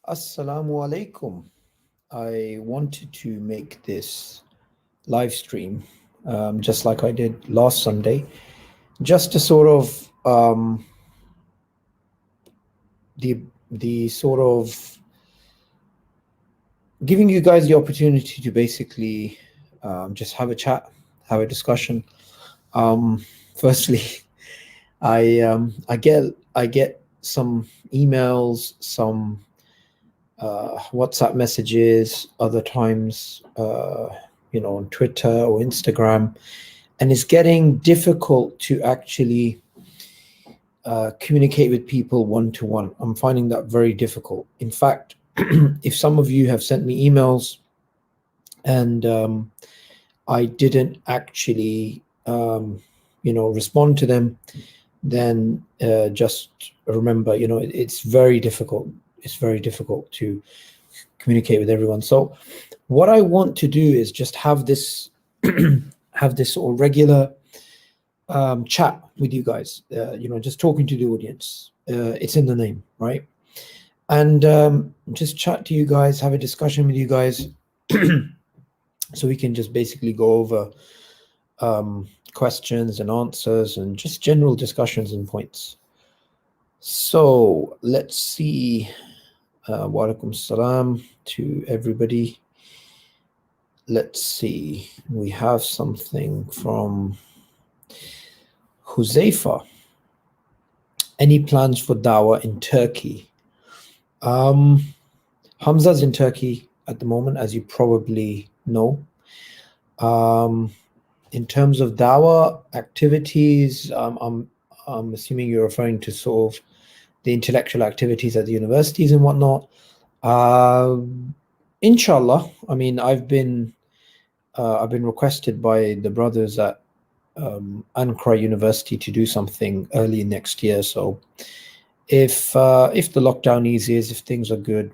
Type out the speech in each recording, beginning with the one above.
Assalamu alaikum. I wanted to make this live stream just like I did last Sunday, just to sort of the sort of giving you guys the opportunity to basically just have a chat, have a discussion. Firstly, I get some emails, some WhatsApp messages, other times, on Twitter or Instagram, and it's getting difficult to actually communicate with people one to one. I'm finding that very difficult. In fact, if some of you have sent me emails and I didn't actually, respond to them, then just remember, it's very difficult. It's very difficult to communicate with everyone. So, what I want to do is just have this have this sort of regular chat with you guys. Just talking to the audience. It's in the name, right? And just chat to you guys, have a discussion with you guys, so we can just basically go over questions and answers and just general discussions and points. So let's see. Wa alaikum salam to everybody. Let's see. We have something from Huzaifa. Any plans for Dawah in Turkey? Hamza's in Turkey at the moment, as you probably know. In terms of Dawah activities, I'm assuming you're referring to sort of the intellectual activities at the universities and whatnot. Inshallah, I mean, I've been requested by the brothers at Ankara University to do something early next year. So if the lockdown eases, if things are good,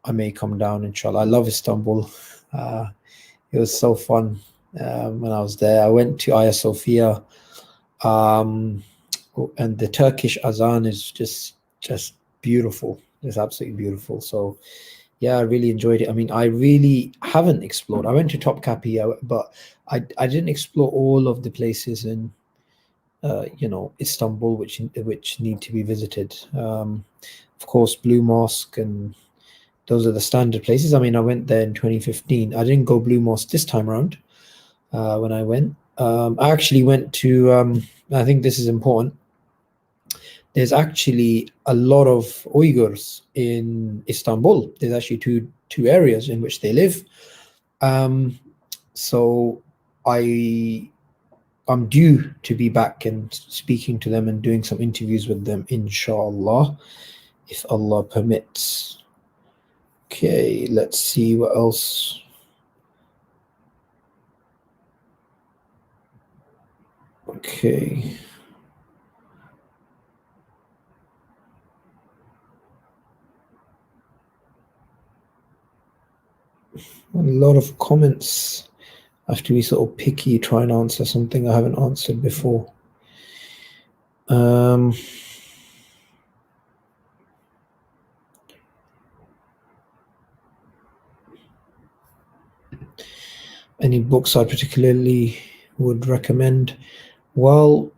I may come down, inshallah. I love Istanbul. It was so fun when I was there. I went to Hagia Sophia, and the Turkish azan is just beautiful. It's absolutely beautiful. So yeah, I really enjoyed it. I mean, I really haven't explored. I went to Topkapi, but I didn't explore all of the places in Istanbul which need to be visited. Of course, Blue Mosque, and those are the standard places. I mean, I went there in 2015. I didn't go Blue Mosque this time around. When I went, I actually went to. I think this is important. There's actually a lot of Uyghurs in Istanbul. There's actually two areas in which they live. So I'm due to be back and speaking to them and doing some interviews with them, inshallah, if Allah permits. Okay, let's see what else. Okay. A lot of comments. I have to be sort of picky, try and answer something I haven't answered before. Any books I particularly would recommend? Well,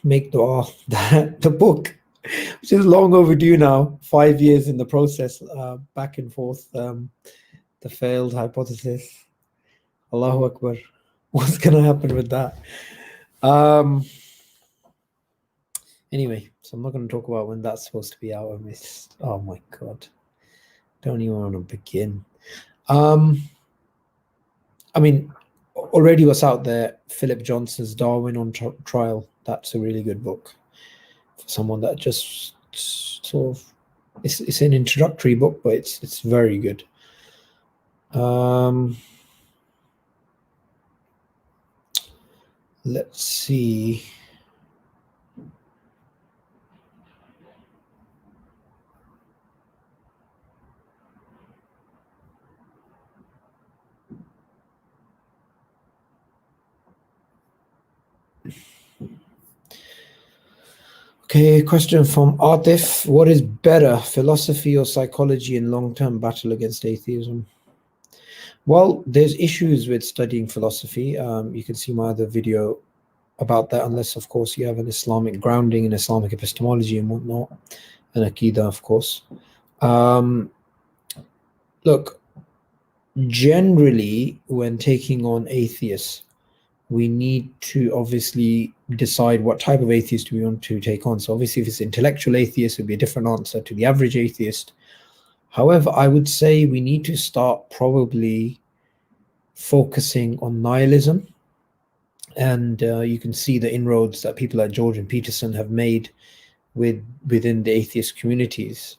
make dua. The book, which is long overdue now, 5 years in the process, back and forth. The failed hypothesis. Allahu Akbar. What's gonna happen with that? Anyway, so I'm not going to talk about when that's supposed to be out. Oh my God. Don't even want to begin. I mean, already what's out there, Philip Johnson's Darwin on Trial. That's a really good book for someone that just sort of, it's an introductory book, but it's very good. Let's see. Okay, question from Atif. What is better, philosophy or psychology in long-term battle against atheism? Well, there's issues with studying philosophy. You can see my other video about that, unless, of course, you have an Islamic grounding in Islamic epistemology and whatnot, and Aqidah, of course. Look, generally, when taking on atheists, we need to obviously decide what type of atheist we want to take on. So obviously, if it's intellectual atheist, it would be a different answer to the average atheist. However, I would say we need to start probably focusing on nihilism. And you can see the inroads that people like George and Peterson have made within the atheist communities.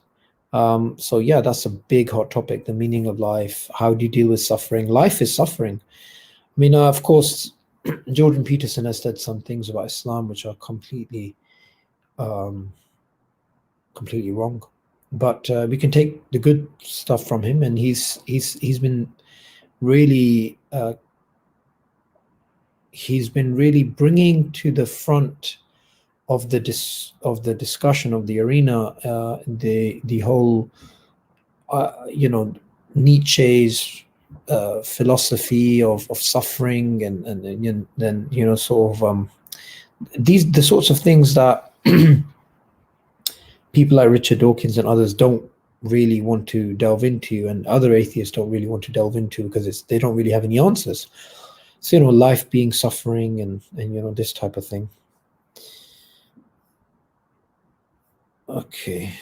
So yeah, that's a big hot topic, the meaning of life. How do you deal with suffering? Life is suffering. I mean, of course, Jordan Peterson has said some things about Islam which are completely wrong. But we can take the good stuff from him, and he's been really bringing to the front of the discussion of the arena the whole Nietzsche's philosophy of suffering and then sort of the sorts of things that people like Richard Dawkins and others don't really want to delve into, and other atheists don't really want to delve into, because they don't really have any answers. So life being suffering and this type of thing. Okay.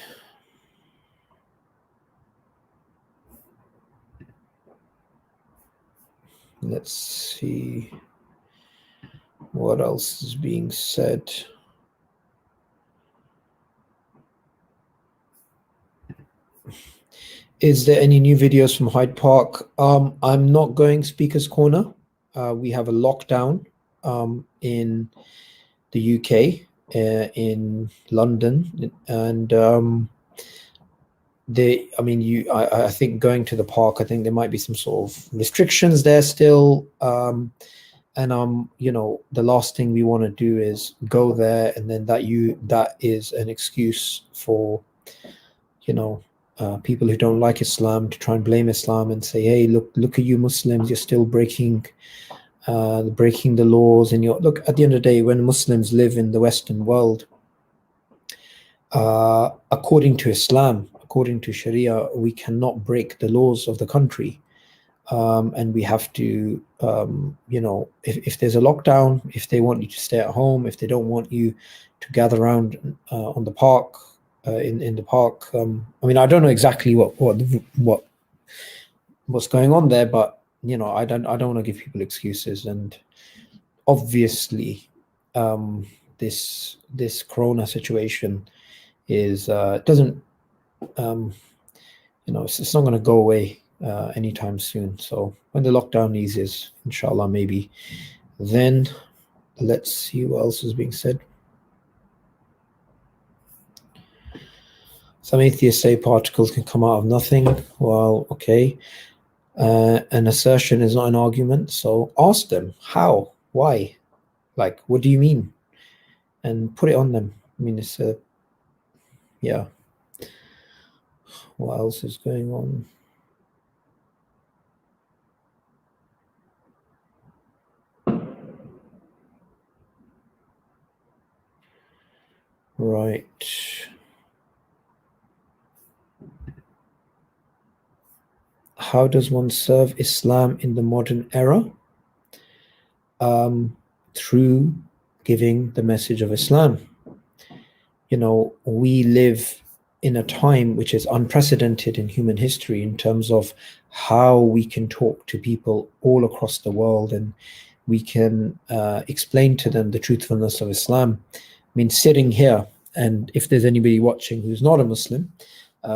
Let's see what else is being said. Is there any new videos from Hyde Park? I'm not going Speaker's Corner. We have a lockdown in the UK, in London, and I think going to the park, I think there might be some sort of restrictions there still. And the last thing we want to do is go there, and then that is an excuse for people who don't like Islam to try and blame Islam and say, hey, look at you Muslims, you're still breaking the laws. And look, at the end of the day, when Muslims live in the Western world, according to Islam, according to Sharia, we cannot break the laws of the country. And we have to, if there's a lockdown, if they want you to stay at home, if they don't want you to gather around on the park, in the park. I don't know exactly what's going on there, but I don't want to give people excuses. And obviously, this Corona situation is doesn't it's not going to go away anytime soon. So when the lockdown eases, inshallah, maybe then. Let's see what else is being said. Some atheists say particles can come out of nothing. Well, okay. An assertion is not an argument. So ask them how, why, like, what do you mean? And put it on them. I mean, it's yeah. What else is going on? Right. How does one serve Islam in the modern era? Through giving the message of Islam. We live in a time which is unprecedented in human history in terms of how we can talk to people all across the world, and we can explain to them the truthfulness of Islam. I mean, sitting here, and if there's anybody watching who's not a Muslim,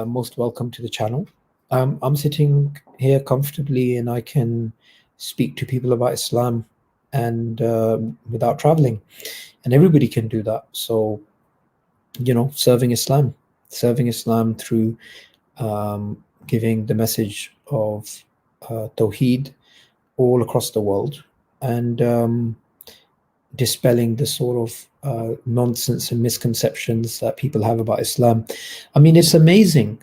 most welcome to the channel. I'm sitting here comfortably, and I can speak to people about Islam and without traveling, and everybody can do that. So serving Islam through giving the message of Tawheed all across the world, and dispelling the sort of nonsense and misconceptions that people have about Islam. I mean, it's amazing.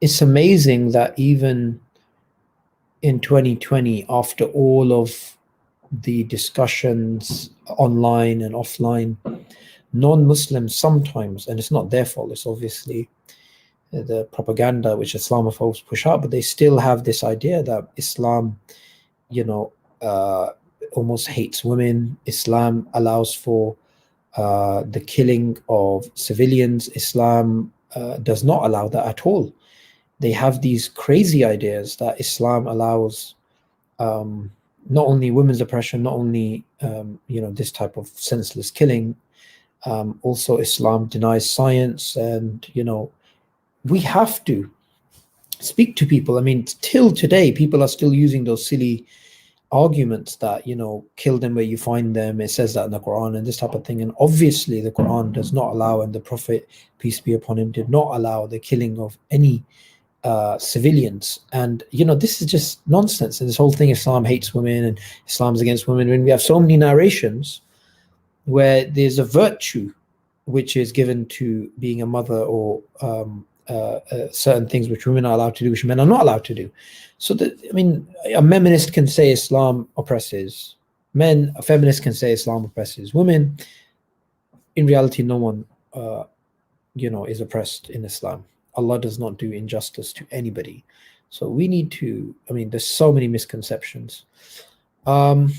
It's amazing that even in 2020, after all of the discussions online and offline, non-Muslims sometimes, and it's not their fault, it's obviously the propaganda which Islamophobes push out, but they still have this idea that Islam, you know, almost hates women. Islam allows for the killing of civilians. Islam does not allow that at all. They have these crazy ideas that Islam allows not only women's oppression, not only this type of senseless killing. Also, Islam denies science, and we have to speak to people. I mean, till today, people are still using those silly arguments that kill them where you find them. It says that in the Quran and this type of thing. And obviously, the Quran does not allow, and the Prophet, peace be upon him, did not allow the killing of any civilians. And this is just nonsense. And this whole thing, Islam hates women and Islam's against women, when we have so many narrations where there's a virtue which is given to being a mother, or certain things which women are allowed to do, which men are not allowed to do. So that, I mean, a feminist can say Islam oppresses men, a feminist can say Islam oppresses women. In reality, no one is oppressed in Islam. Allah does not do injustice to anybody. So we need to, I mean, there's so many misconceptions. Maz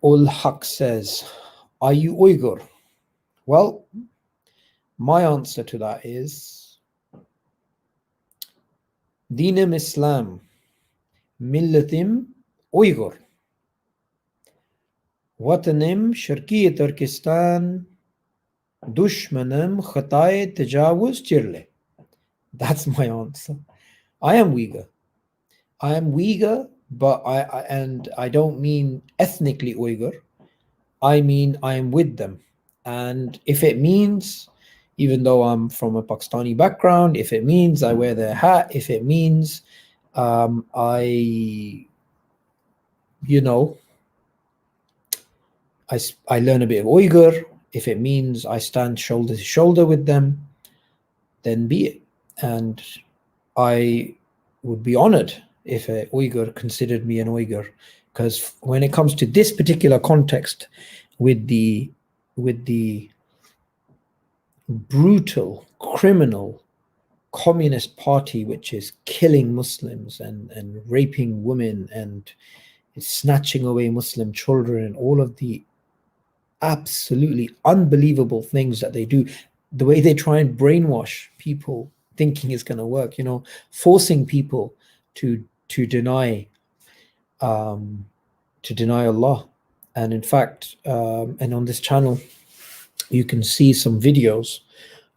ul Haq says, are you Uyghur? Well, my answer to that is Dinem Islam, Millatim Uyghur, Watanim Sharki Turkistan, Dushmanam Khatay Tajawuz Chirle. That's my answer. I am Uyghur. I am Uyghur, but I don't mean ethnically Uyghur. I mean I am with them. And if it means, even though I'm from a Pakistani background, if it means I wear their hat, if it means I learn a bit of Uyghur, if it means I stand shoulder to shoulder with them, then be it. And I would be honored if a Uyghur considered me an Uyghur, because when it comes to this particular context, with the brutal, criminal communist party which is killing Muslims and raping women and snatching away Muslim children, and all of the absolutely unbelievable things that they do, the way they try and brainwash people thinking it's going to work, forcing people to deny Allah. And in fact, and on this channel, you can see some videos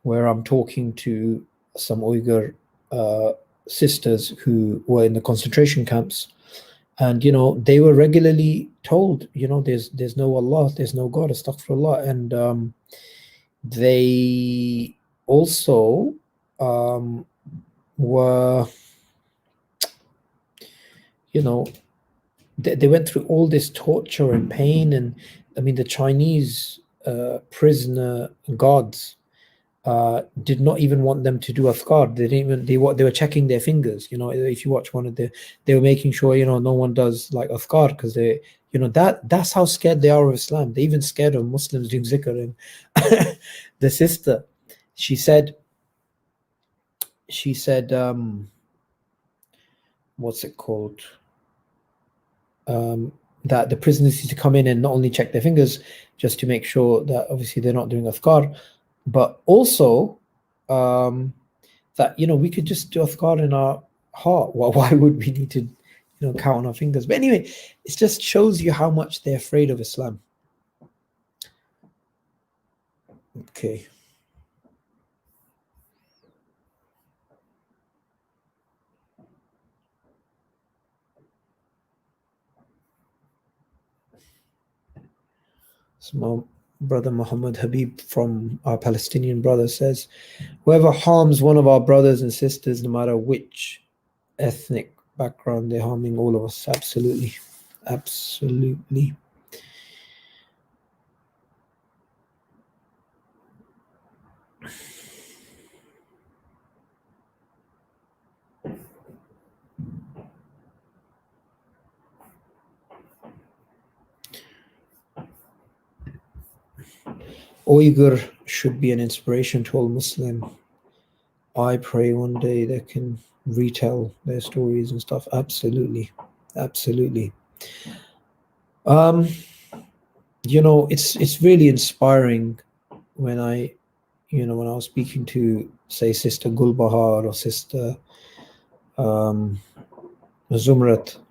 where I'm talking to some Uyghur sisters who were in the concentration camps, and they were regularly told, there's no Allah, there's no God, astaghfirullah. And they also were, they went through all this torture and pain. And I mean, the Chinese prisoner guards did not even want them to do adhkar. They were checking their fingers. If you watch one of they were making sure no one does like adhkar, because they that's how scared they are of Islam. They're even scared of Muslims doing zikr. And the sister, she said what's it called, that the prisoners need to come in and not only check their fingers just to make sure that obviously they're not doing adhkar, but also that we could just do adhkar in our heart. Why would we need to count on our fingers? But anyway, it just shows you how much they're afraid of Islam. Okay. So my brother Muhammad Habib from our Palestinian brother says, whoever harms one of our brothers and sisters, no matter which ethnic background. They're harming all of us. Absolutely. Absolutely. Uyghur should be an inspiration to all Muslim. I pray one day they can retell their stories and stuff. Absolutely. Absolutely. It's really inspiring when I was speaking to, say, Sister Gulbahar or Sister Zumrat,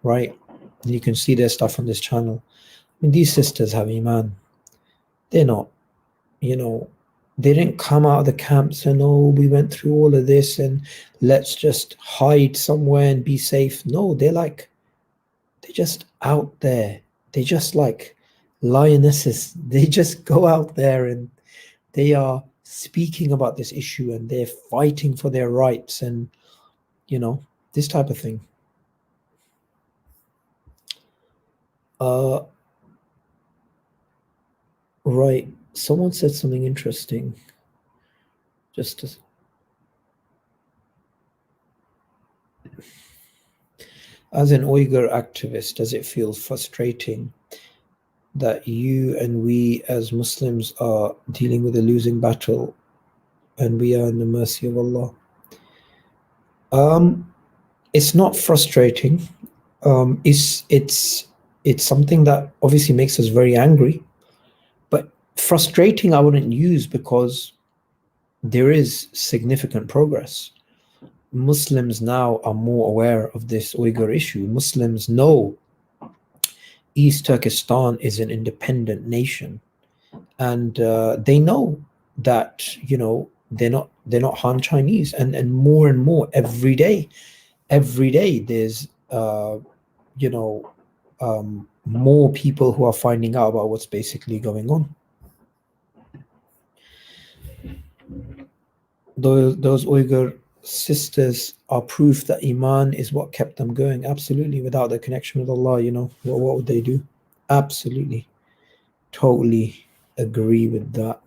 right? And you can see their stuff on this channel. I mean, these sisters have Iman. They're not, you know, they didn't come out of the camps and, oh, we went through all of this and let's just hide somewhere and be safe. No, they're just out there. They just like lionesses. They just go out there and they are speaking about this issue and they're fighting for their rights and, this type of thing. Right. Someone said something interesting. Just as an Uyghur activist, does it feel frustrating that you and we as Muslims are dealing with a losing battle and we are in the mercy of Allah? It's not frustrating. It's something that obviously makes us very angry. But frustrating I wouldn't use, because there is significant progress. Muslims now are more aware of this Uyghur issue. Muslims know East Turkestan is an independent nation, and they know that they're not Han Chinese, and more every day there's more people who are finding out about what's basically going on. Those Uyghur sisters are proof that Iman is what kept them going. Absolutely. Without the connection with Allah, what would they do? Absolutely. Totally agree with that.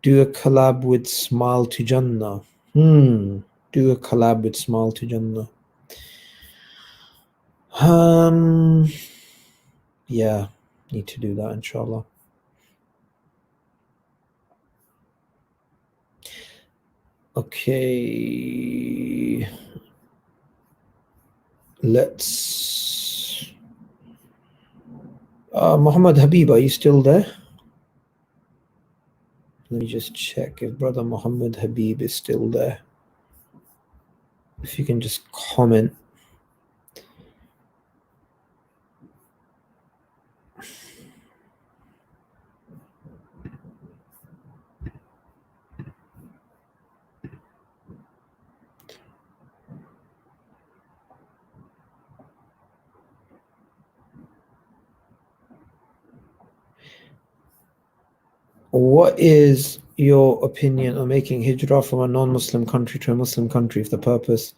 Do a collab with Smile to Jannah. Do a collab with Smile to Jannah. Yeah, need to do that, inshallah. Okay. Let's... Muhammad Habib, are you still there? Let me just check if Brother Muhammad Habib is still there. If you can just comment. What is your opinion on making hijrah from a non-Muslim country to a Muslim country if the purpose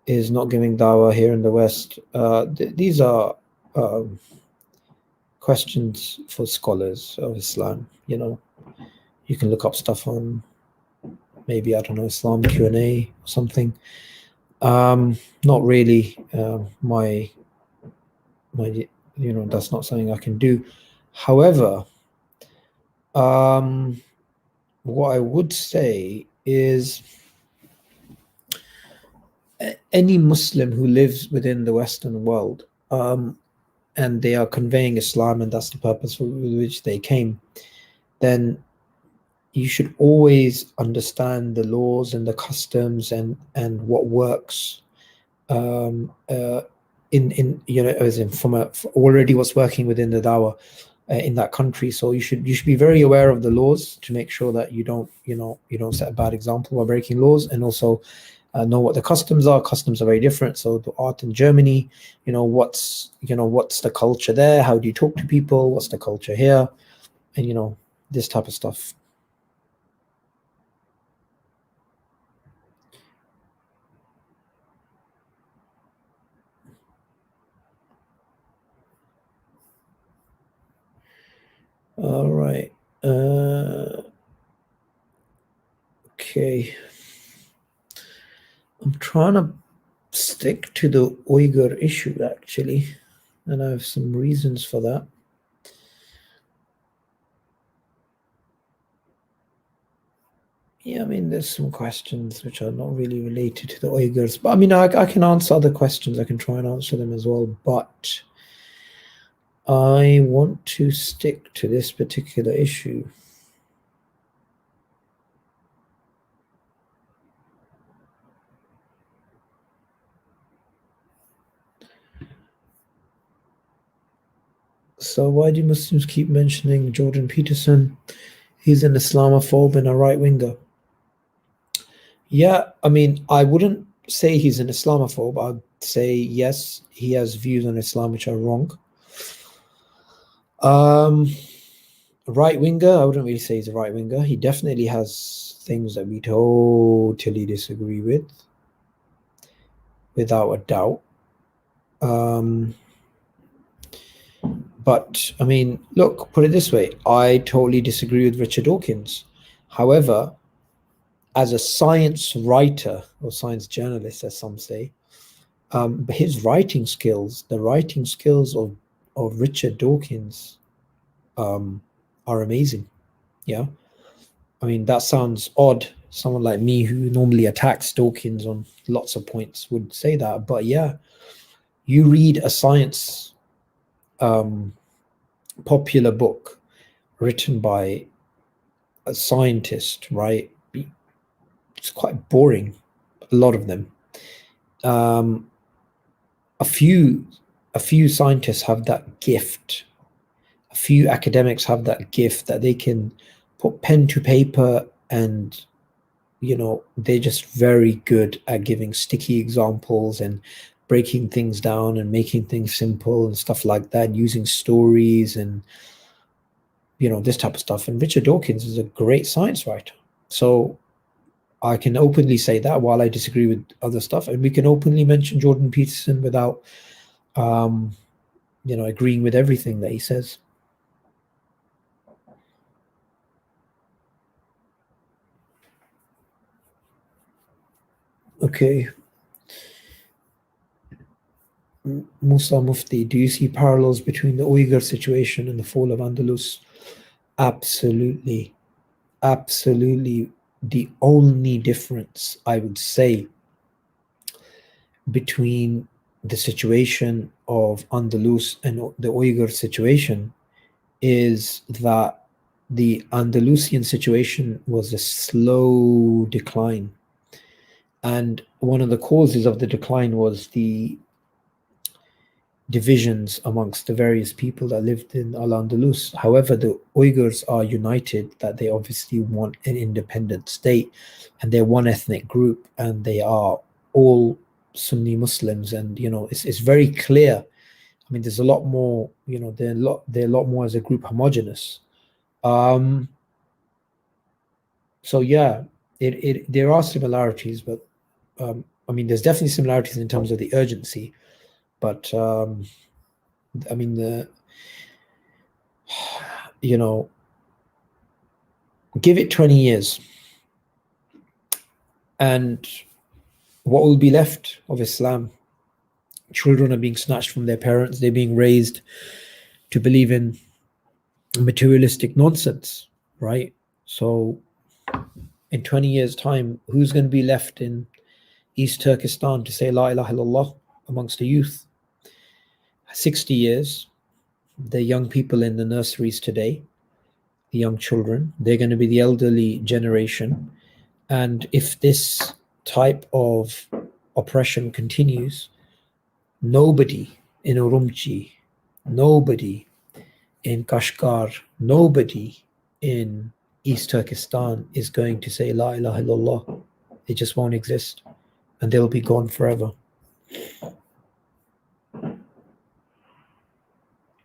is not giving dawah here in the West? These are questions for scholars of Islam. You can look up stuff on maybe, I don't know, Islam Q&A or something. Not really my that's not something I can do. However, what I would say is any Muslim who lives within the Western world and they are conveying Islam and that's the purpose with which they came, then you should always understand the laws and the customs and what works as in from already what's working within the dawah in that country. So you should be very aware of the laws to make sure that you don't set a bad example by breaking laws, and also know what the customs are. Customs are very different. So the art in Germany, what's the culture there? How do you talk to people? What's the culture here? And this type of stuff. All right. Okay. I'm trying to stick to the Uyghur issue actually, and I have some reasons for that. Yeah, I mean, there's some questions which are not really related to the Uyghurs, but I mean, I can answer other questions. I can try and answer them as well, but I want to stick to this particular issue. So why do Muslims keep mentioning Jordan Peterson? He's an Islamophobe and a right winger. Yeah, I mean, I wouldn't say he's an Islamophobe. I'd say yes, he has views on Islam which are wrong. Um, right winger, I wouldn't really say he's a right winger. He definitely has things that we totally disagree with, without a doubt. Um, but I mean, look, put it this way: I totally disagree with Richard Dawkins. However, as a science writer or science journalist, as some say, his writing skills, the writing skills of Richard Dawkins, are amazing. Yeah, I mean that sounds odd. Someone like me who normally attacks Dawkins on lots of points would say that, but yeah, you read a science um, popular book written by a scientist, right? It's quite boring. A lot of them. Um, a few, a few scientists have that gift. A few academics have that gift that they can put pen to paper, and they're just very good at giving sticky examples and breaking things down and making things simple and stuff like that, using stories and this type of stuff. And Richard Dawkins is a great science writer. So I can openly say that, while I disagree with other stuff, and we can openly mention Jordan Peterson without um, agreeing with everything that he says. Okay. Musa Mufti, do you see parallels between the Uyghur situation and the fall of Andalus? Absolutely. Absolutely. The only difference I would say between the situation of Andalus and the Uyghur situation is that the Andalusian situation was a slow decline. And one of the causes of the decline was the divisions amongst the various people that lived in Al-Andalus. However, the Uyghurs are united that they obviously want an independent state, and they're one ethnic group, and they are all Sunni Muslims. And it's very clear. I mean, there's a lot more. They're a lot more as a group homogenous. Um, so yeah, it there are similarities, but I mean, there's definitely similarities in terms of the urgency, but I mean, you know, give it 20 years, and what will be left of Islam? Children are being snatched from their parents. They're being raised to believe in materialistic nonsense, right? So, in 20 years' time, who's going to be left in East Turkestan to say La ilaha illallah amongst the youth? 60 years, the young people in the nurseries today, the young children, they're going to be the elderly generation. And if this type of oppression continues, nobody in Urumqi, nobody in Kashgar, nobody in East Turkestan is going to say La ilaha illallah. It just won't exist, and they'll be gone forever.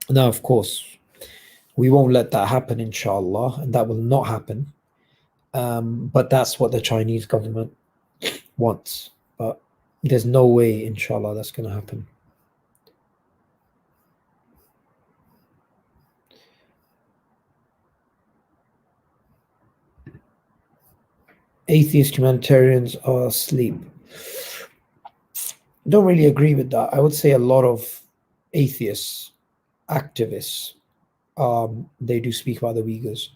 Now, of course, we won't let that happen, inshallah, and that will not happen. But that's what the Chinese government wants. But there's no way, inshallah, that's going to happen. atheist humanitarians are asleep. Don't really agree with that. I would say a lot of atheists, activists, they do speak about the Uyghurs.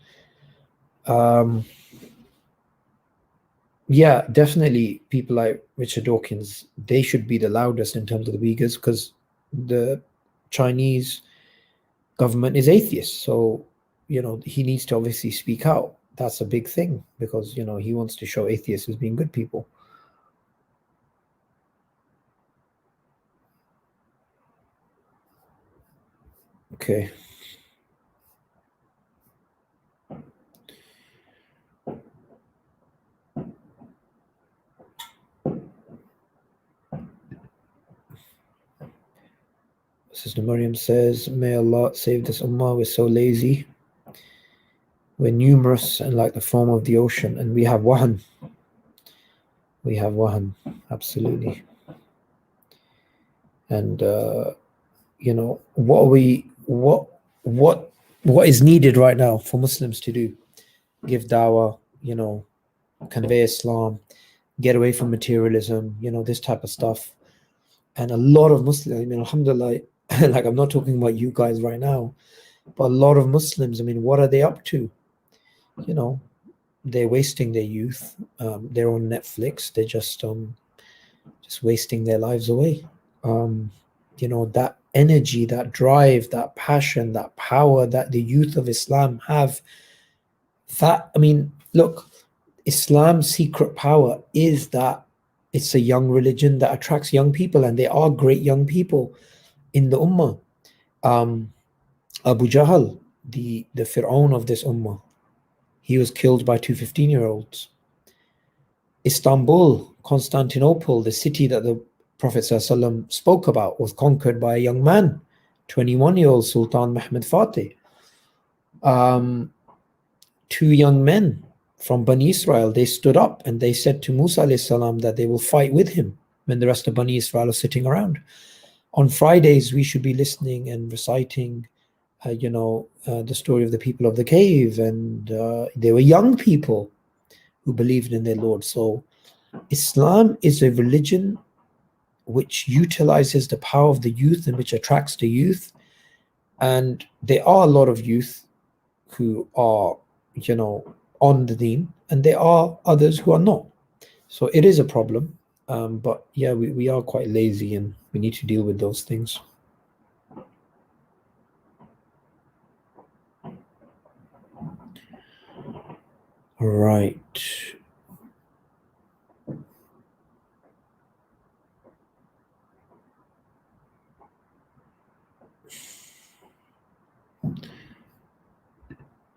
Yeah, definitely people like Richard Dawkins, they should be the loudest in terms of the Uyghurs, because the Chinese government is atheist. So, he needs to obviously speak out. That's a big thing, because, he wants to show atheists as being good people. Okay. Sister Maryam says, may Allah save this ummah. We're so lazy. We're numerous and like the foam of the ocean, and we have wahan. We have wahan, absolutely. And what is needed right now for Muslims to do? Give dawah, convey Islam, get away from materialism, this type of stuff. And a lot of Muslims, alhamdulillah, like I'm not talking about you guys right now, but a lot of Muslims, what are they up to? They're wasting their youth. They're on Netflix. They're just wasting their lives away. That energy, that drive, that passion, that power that the youth of Islam have. Look, Islam's secret power is that it's a young religion that attracts young people, and there are great young people in the ummah. Abu Jahl, the Fir'aun of this ummah, he was killed by two 15-year-olds. Istanbul, Constantinople, the city that the Prophet ﷺ spoke about, was conquered by a young man, 21-year-old Sultan Mehmed Fatih. Two young men from Bani Israel, they stood up and they said to Musa ﷺ that they will fight with him when the rest of Bani Israel are sitting around. On Fridays, we should be listening and reciting the story of the people of the cave, and they were young people who believed in their Lord. So Islam is a religion which utilizes the power of the youth and which attracts the youth. And there are a lot of youth who are, on the deen, and there are others who are not. So it is a problem. But yeah, we are quite lazy, and we need to deal with those things. All right.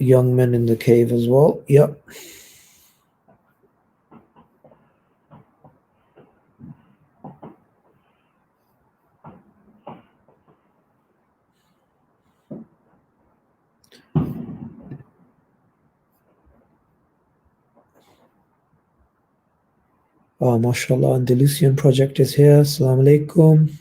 Young men in the cave as well. Yep. Oh, mashallah, Andalusian project is here. Assalamu alaikum.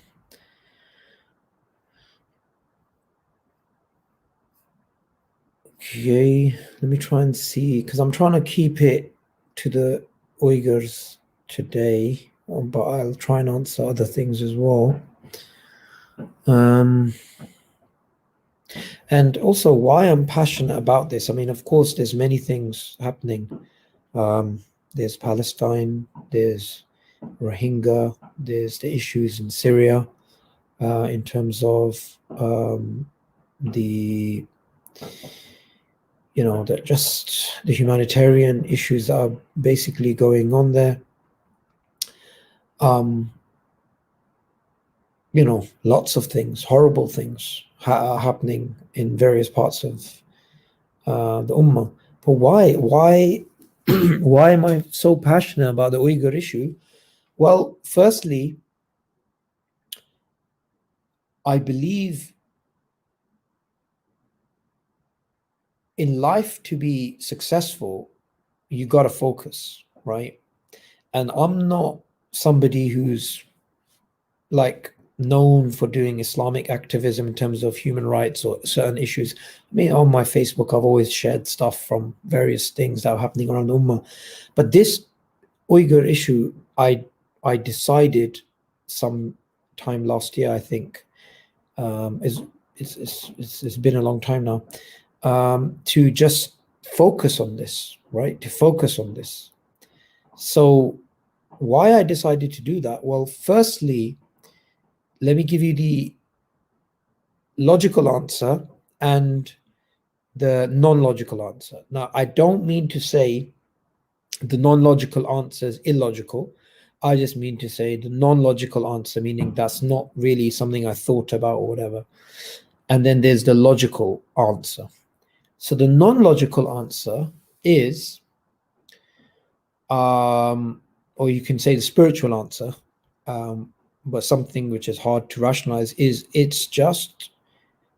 Okay, let me try and see, because I'm trying to keep it to the Uyghurs today, but I'll try and answer other things as well. And also why I'm passionate about this. Of course, there's many things happening. There's Palestine, there's Rohingya, there's the issues in Syria, in terms of the humanitarian issues that are basically going on there. Lots of things, horrible things are happening in various parts of the Ummah. But why why am I so passionate about the Uyghur issue? Well, firstly, I believe in life, to be successful, you got to focus, right? And I'm not somebody who's like known for doing Islamic activism in terms of human rights or certain issues. I mean, on my Facebook, I've always shared stuff from various things that are happening around the Ummah. But this Uyghur issue, I decided some time last year, I think, it's been a long time now, to just focus on this, right? To focus on this. So why I decided to do that? Well, firstly, let me give you the logical answer and the non-logical answer. Now, I don't mean to say the non-logical answer is illogical. I just mean to say the non-logical answer, meaning that's not really something I thought about or whatever. And then there's the logical answer. So the non-logical answer is, or you can say the spiritual answer, but something which is hard to rationalize, is it's just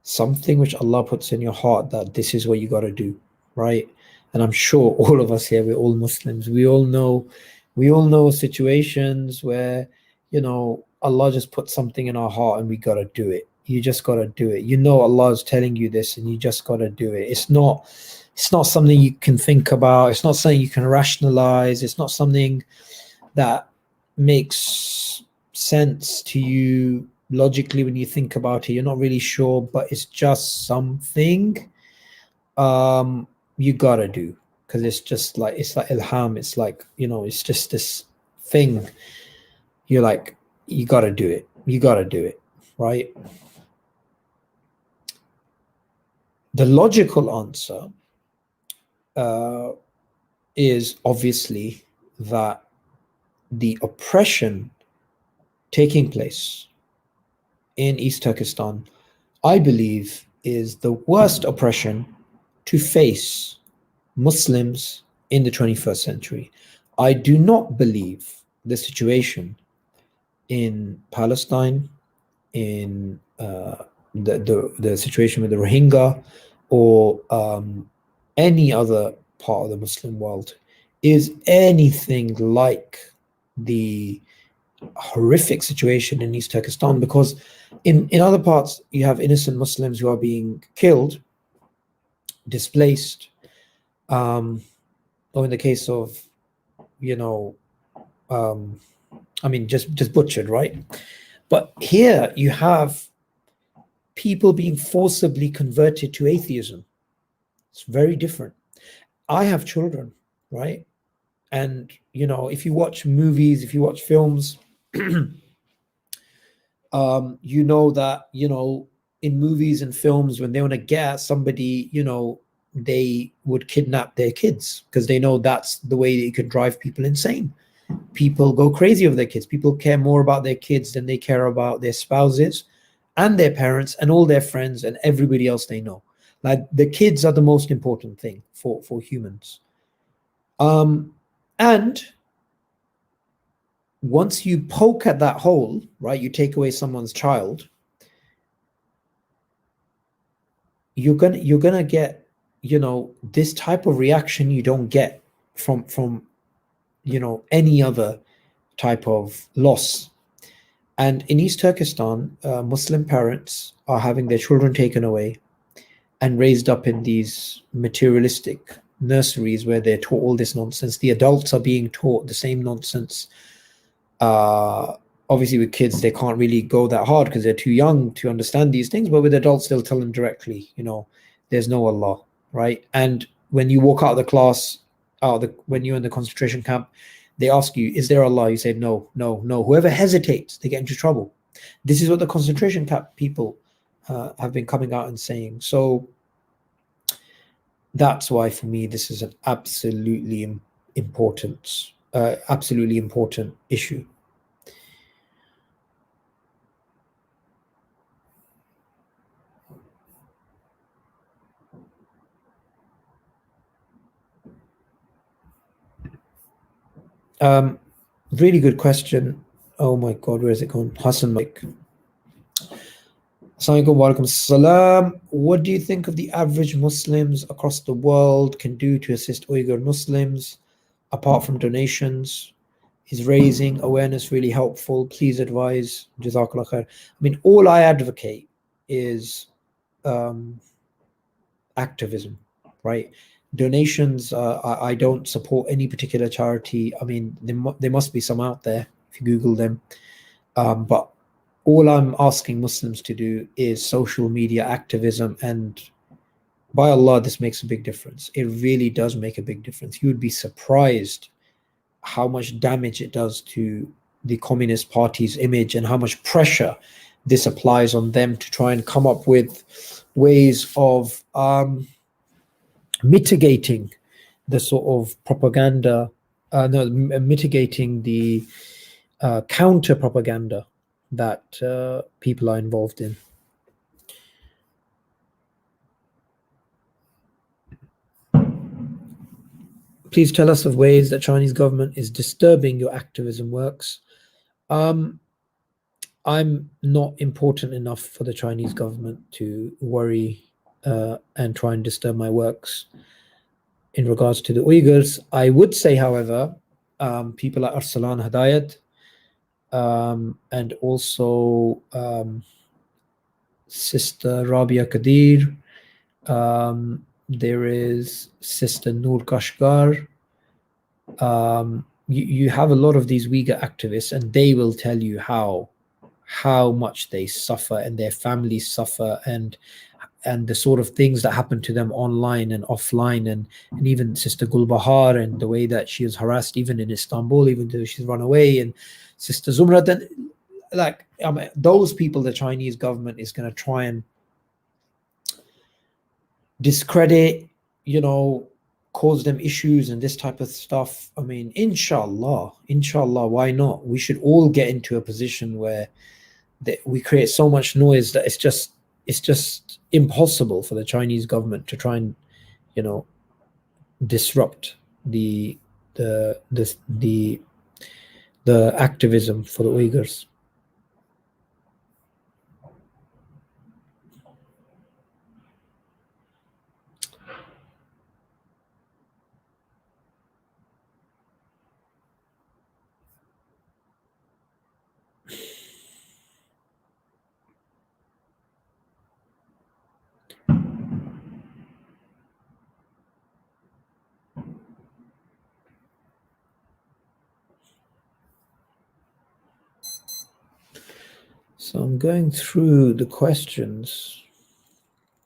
something which Allah puts in your heart that this is what you got to do, right? And I'm sure all of us here, we're all Muslims. We all know situations where, you know, Allah just put something in our heart and we got to do it. You just got to do it. You know, Allah is telling you this and you just got to do it. It's not something you can think about. It's not something you can rationalize. It's not something that makes sense to you logically when you think about it. You're not really sure, but it's just something you gotta do, because it's like ilham. It's like, you know, it's just this thing. You're like, you gotta do it. You gotta do it, right? The logical answer is obviously that the oppression taking place in East Turkestan, I believe, is the worst oppression to face Muslims in the 21st century. I do not believe the situation in Palestine, in the situation with the Rohingya, or any other part of the Muslim world is anything like the horrific situation in East Turkestan, because in other parts you have innocent Muslims who are being killed, displaced, or in the case of, you know, I mean, just butchered, right? But here you have people being forcibly converted to atheism. It's very different. I have children, right? And, you know, if you watch movies, if you watch films, you know that, you know, in movies and films, when they want to get at somebody, you know, they would kidnap their kids because they know that's the way that you can drive people insane. People go crazy over their kids. People care more about their kids than they care about their spouses and their parents and all their friends and everybody else they know. Like, the kids are the most important thing for humans. And once you poke at that hole, right, you take away someone's child, you're gonna get, you know, this type of reaction you don't get from you know, any other type of loss. And in East Turkestan, Muslim parents are having their children taken away and raised up in these materialistic nurseries where they're taught all this nonsense. The adults are being taught the same nonsense. Obviously with kids, they can't really go that hard because they're too young to understand these things, but with adults, they'll tell them directly, you know, there's no Allah, right? And when you walk out of the class, when you're in the concentration camp, they ask you, is there Allah? You say, no, no, no. Whoever hesitates, they get into trouble. This is what the concentration camp people have been coming out and saying. So that's why, for me, this is an absolutely important issue. Really good question. Oh my God, where is it going? Hassan Mike. Assalamualaikum walaikum salam. What do you think of the average Muslims across the world can do to assist Uyghur Muslims apart from donations? is raising awareness really helpful? Please advise. Jazakallah khair. I mean, all I advocate is activism, right? Donations, I don't support any particular charity. I mean, there must be some out there if you Google them. But all I'm asking Muslims to do is social media activism, and by Allah, this makes a big difference. It really does make a big difference. You would be surprised how much damage it does to the Communist Party's image and how much pressure this applies on them to try and come up with ways of mitigating the sort of propaganda, mitigating the counter propaganda that people are involved in. Please tell us of ways that Chinese government is disturbing your activism works. I'm not important enough for the Chinese government to worry and try and disturb my works. In regards to the Uyghurs, I would say, however, people like Arsalan Hidayat and also Sister Rabia Kadir, there is Sister Noor Kashgar. You have a lot of these Uyghur activists, and they will tell you how much they suffer and their families suffer, and the sort of things that happen to them online and offline, and even Sister Gulbahar and the way that she is harassed even in Istanbul, even though she's run away, and Sister Zumrat, and like, I mean, those people the Chinese government is going to try and discredit, cause them issues and this type of stuff. I mean, inshallah, why not? We should all get into a position where we create so much noise that it's just impossible for the Chinese government to try and, disrupt the activism for the Uyghurs. So I'm going through the questions.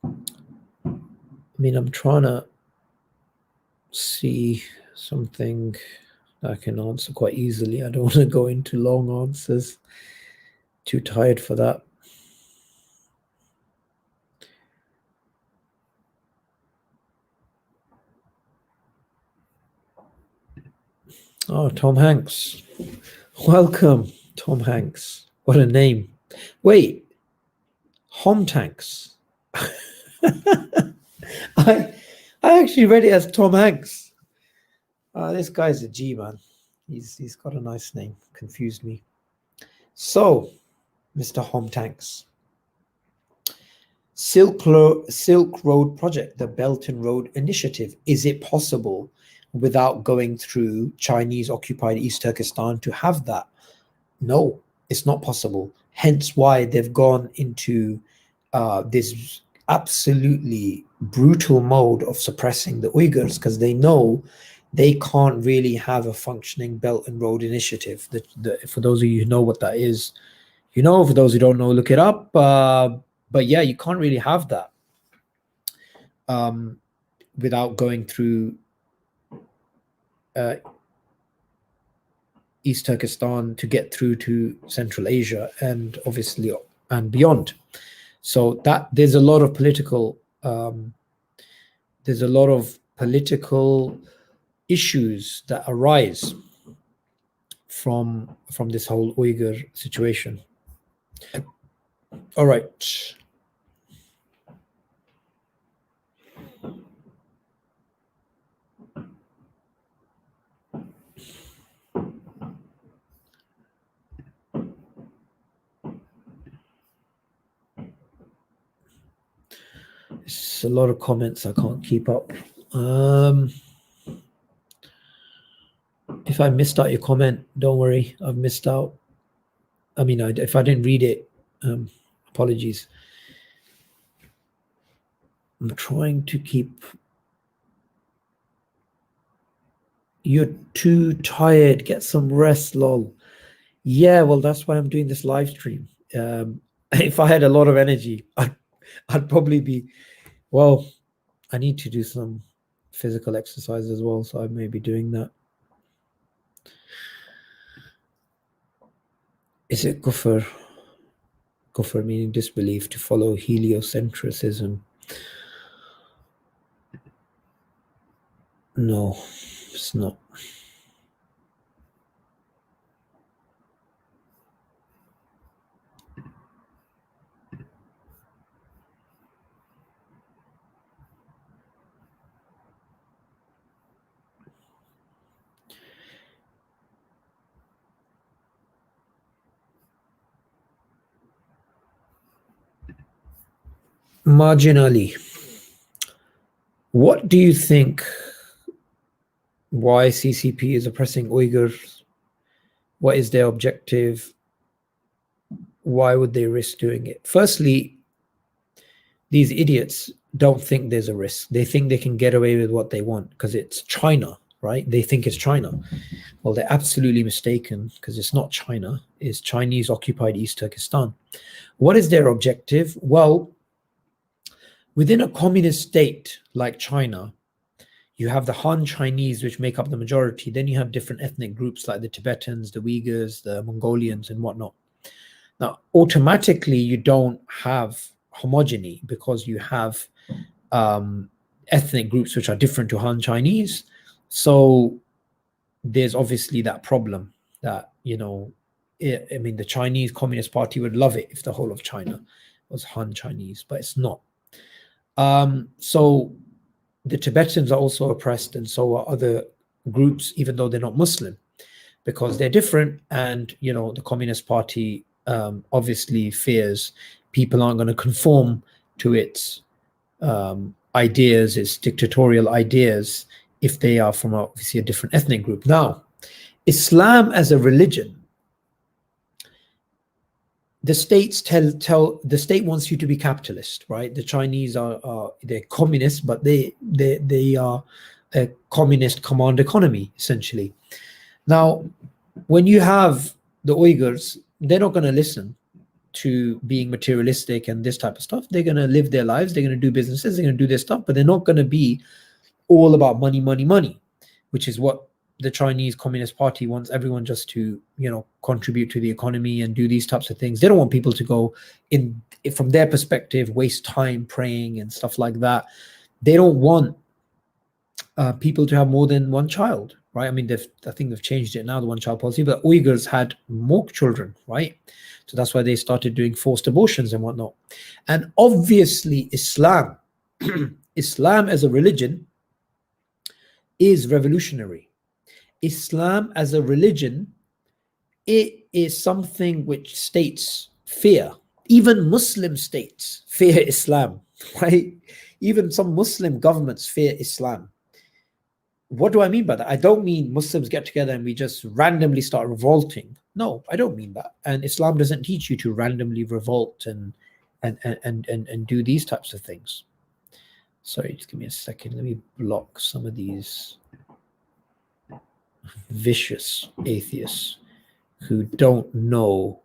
I mean, I'm trying to see something that I can answer quite easily. I don't want to go into long answers. Too tired for that. Oh, Tom Hanks. Welcome, Tom Hanks. What a name. Wait, Hom Tanks. I actually read it as Tom Hanks. This guy's a G, man. He's got a nice name. Confused me. So, Mr. Hom Tanks. Silk Road Project, the Belt and Road Initiative. Is it possible without going through Chinese occupied East Turkestan to have that? No, it's not possible. Hence why they've gone into this absolutely brutal mode of suppressing the Uyghurs, because they know they can't really have a functioning Belt and Road Initiative. For those of you who know what that is, for those who don't know, look it up. But yeah, you can't really have that without going through East Turkestan to get through to Central Asia and obviously and beyond. So that there's a lot of political issues that arise from this whole Uyghur situation. All right. It's a lot of comments. I can't keep up. If I missed out your comment, don't worry, I've missed out. I mean, if I didn't read it, apologies. I'm trying to keep. You're too tired. Get some rest, lol. Yeah, well, that's why I'm doing this live stream. If I had a lot of energy, I'd probably be. Well, I need to do some physical exercise as well, so I may be doing that. Is it kufr? Kufr meaning disbelief, to follow heliocentrism. No, it's not. Marginally. What do you think? Why CCP is oppressing Uyghurs? What is their objective? Why would they risk doing it? Firstly, these idiots don't think there's a risk. They think they can get away with what they want because it's China, right? They think it's China. Well, they're absolutely mistaken because it's not China. It's Chinese occupied East Turkestan. What is their objective? Well, within a communist state like China, you have the Han Chinese, which make up the majority. Then you have different ethnic groups like the Tibetans, the Uyghurs, the Mongolians, and whatnot. Now, automatically, you don't have homogeny because you have ethnic groups which are different to Han Chinese. So there's obviously that problem that, I mean, the Chinese Communist Party would love it if the whole of China was Han Chinese, but it's not. So the Tibetans are also oppressed, and so are other groups, even though they're not Muslim, because they're different. And, the Communist Party obviously fears people aren't going to conform to its ideas, its dictatorial ideas, if they are from obviously a different ethnic group. Now, Islam as a religion, the states the state wants you to be capitalist, right? The Chinese they're communists, but they are a communist command economy, essentially. Now, when you have the Uyghurs, they're not going to listen to being materialistic and this type of stuff. They're going to live their lives, they're going to do businesses, they're going to do their stuff, but they're not going to be all about money, money, money, which is what the Chinese Communist Party wants everyone just to, contribute to the economy and do these types of things. They don't want people to go in, from their perspective, waste time praying and stuff like that. They don't want people to have more than one child, right? I mean, I think they've changed it now, the one-child policy, but Uyghurs had more children, right? So that's why they started doing forced abortions and whatnot. And obviously, Islam, Islam as a religion is revolutionary. Islam as a religion, it is something which states fear. Even Muslim states fear Islam, right? Even some Muslim governments fear Islam. What do I mean by that? I don't mean Muslims get together and we just randomly start revolting. No, I don't mean that. And Islam doesn't teach you to randomly revolt and do these types of things. Sorry, just give me a second. Let me block some of these vicious atheists who don't know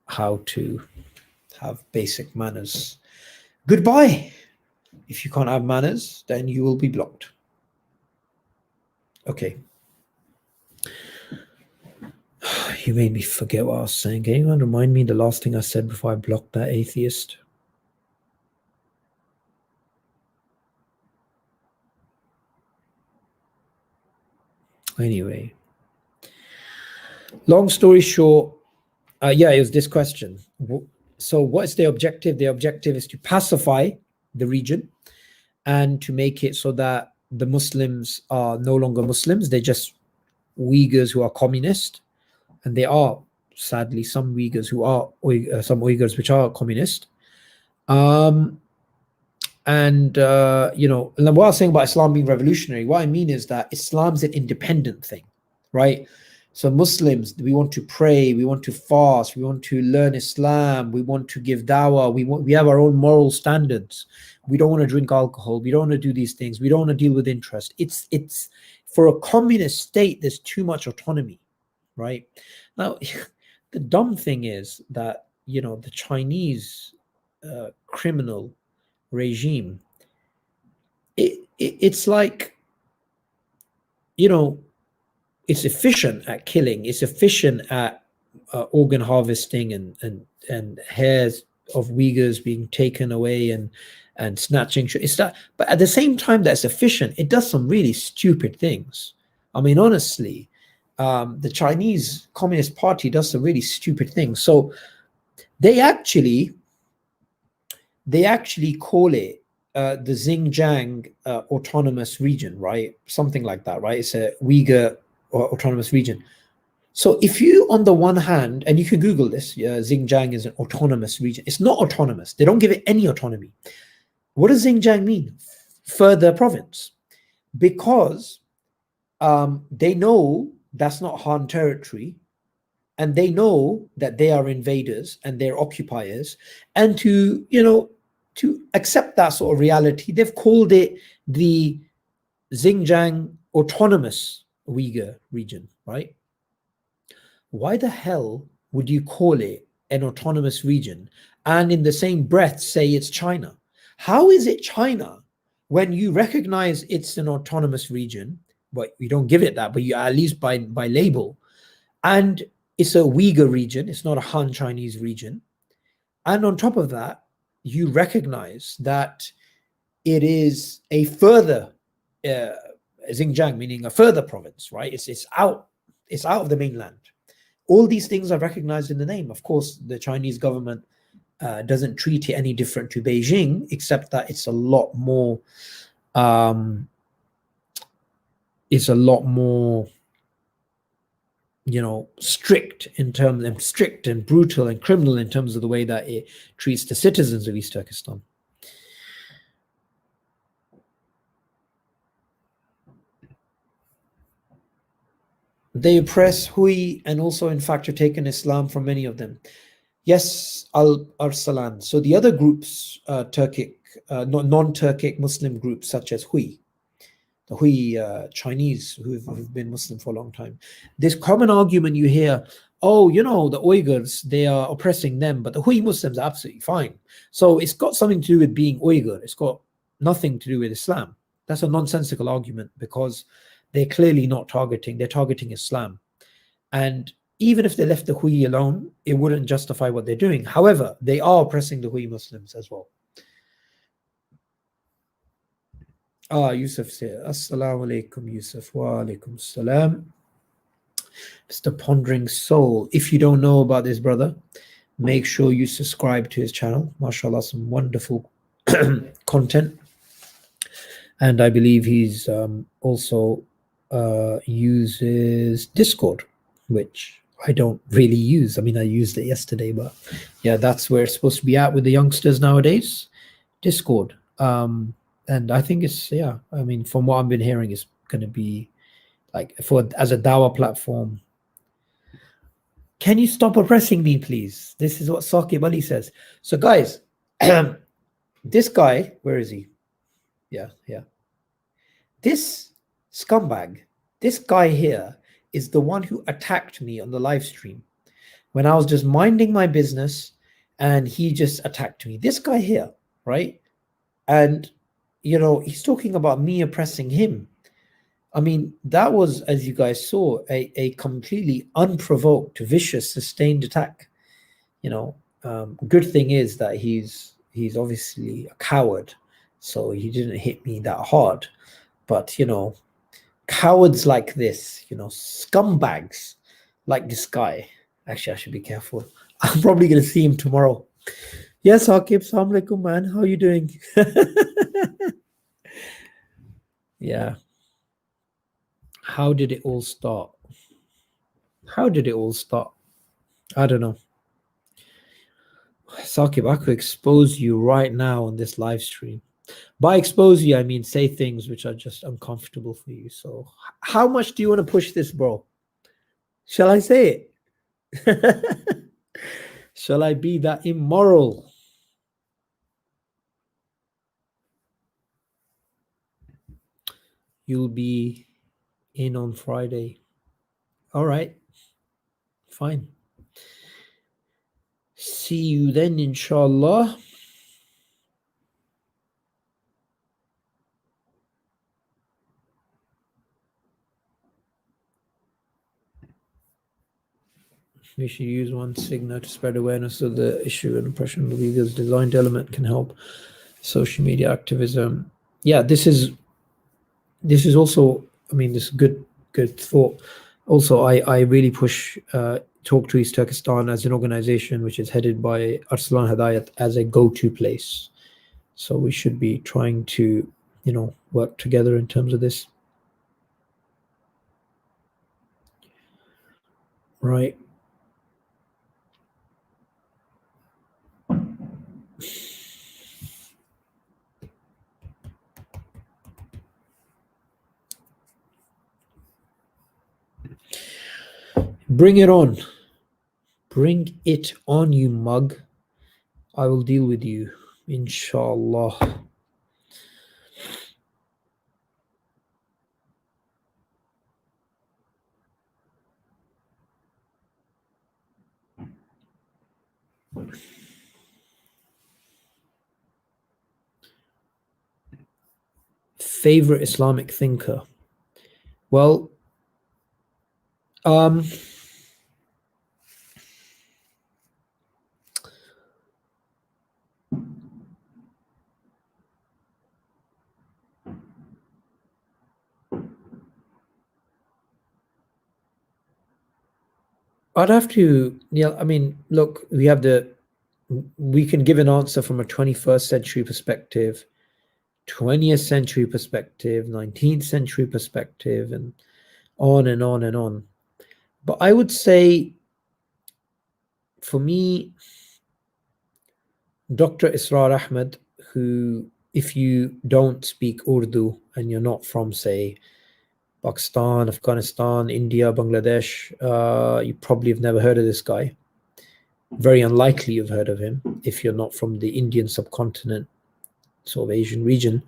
how to have basic manners. Goodbye. If you can't have manners, then you will be blocked. Okay. You made me forget what I was saying. Can anyone remind me the last thing I said before I blocked that atheist? Anyway, long story short, it was this question. So what is their objective? Their objective is to pacify the region and to make it so that the Muslims are no longer Muslims. They're just Uyghurs who are communist. And there are, sadly, some Uyghurs who are, some Uyghurs which are communist. And what I was saying about Islam being revolutionary, what I mean is that Islam's an independent thing. right? So Muslims, we want to pray, we want to fast, we want to learn Islam, we want to give dawah, we have our own moral standards. We don't want to drink alcohol, we don't want to do these things, we don't want to deal with interest. It's for a communist state, there's too much autonomy, right? Now, the dumb thing is that, you know, the Chinese criminal regime, it's like, you know, it's efficient at killing, it's efficient at organ harvesting and hairs of Uyghurs being taken away and snatching. It's that, but at the same time that's efficient, it does some really stupid things. I mean, honestly, the Chinese Communist Party does some really stupid things. So they actually call it the Xinjiang autonomous region, right? Something like that, right? It's a Uyghur autonomous region. So if you, on the one hand, and you can Google this, Xinjiang is an autonomous region. It's not autonomous. They don't give it any autonomy. What does Xinjiang mean? Further province. Because they know that's not Han territory, and they know that they are invaders and they're occupiers. And to, you know, to accept that sort of reality, they've called it the Xinjiang Autonomous Uyghur region, right? Why the hell would you call it an autonomous region and in the same breath say it's China? How is it China when you recognize it's an autonomous region, but you don't give it that, but you at least by label, and it's a Uyghur region, it's not a Han Chinese region. And on top of that, you recognize that it is a further Xinjiang, meaning a further province, right? It's out of the mainland. All these things are recognized in the name. Of course, the Chinese government doesn't treat it any different to Beijing, except that it's a lot more, you know, strict and brutal and criminal in terms of the way that it treats the citizens of East Turkestan. They oppress Hui and also, in fact, have taken Islam from many of them. Yes, Al-Arsalan. So the other groups, Turkic, non-Turkic Muslim groups such as Hui, the Hui Chinese who've been Muslim for a long time. This common argument you hear, oh, you know, the Uyghurs, they are oppressing them, but the Hui Muslims are absolutely fine. So it's got something to do with being Uyghur. It's got nothing to do with Islam. That's a nonsensical argument because they're clearly not targeting, they're targeting Islam. And even if they left the Hui alone, it wouldn't justify what they're doing. However, they are oppressing the Hui Muslims as well. Yusuf said, Assalamu alaikum, Yusuf. Wa alaikum salam. Mr. Pondering Soul. If you don't know about this brother, make sure you subscribe to his channel. MashaAllah, some wonderful content. And I believe he's also uses Discord, which I don't really use. I mean, I used it yesterday, but yeah, that's where it's supposed to be at with the youngsters nowadays, Discord. And I think it's, yeah, I mean, from what I've been hearing, it's going to be like as a Dawah platform. Can you stop oppressing me, please? This is what Saqib Ali says. So guys, this guy, where is he? Yeah. This scumbag, this guy here is the one who attacked me on the live stream when I was just minding my business and he just attacked me. This guy here, right? And, you know, he's talking about me oppressing him. I mean, that was, as you guys saw, a completely unprovoked, vicious, sustained attack. You know, good thing is that he's obviously a coward, so he didn't hit me that hard. But, you know, cowards like this, you know, scumbags like this guy. Actually, I should be careful. I'm probably going to see him tomorrow. Yes, Aqib, assalamu alaikum, man. How are you doing? Yeah. How did it all start? How did it all start? I don't know. Saqib, I could expose you right now on this live stream. By expose you, I mean say things which are just uncomfortable for you. So how much do you want to push this, bro? Shall I say it? Shall I be that immoral? You'll be in on Friday. All right. Fine. See you then, inshallah. We should use one Signa to spread awareness of the issue and oppression of Uyghurs. Designed element can help social media activism. Yeah, this is also, I mean, this is good thought. Also, I really push Talk to East Turkestan as an organization which is headed by Arslan Hedayat as a go-to place. So we should be trying to, work together in terms of this. Right. Bring it on. Bring it on, you mug. I will deal with you, inshallah. Favorite Islamic thinker? Well, I'd have to, I mean, look, we can give an answer from a 21st century perspective, 20th century perspective, 19th century perspective, and on and on and on. But I would say, for me, Dr. Israr Ahmed, who, if you don't speak Urdu and you're not from, say, Pakistan, Afghanistan, India, Bangladesh, you probably have never heard of this guy. Very unlikely you've heard of him if you're not from the Indian subcontinent, sort of Asian region.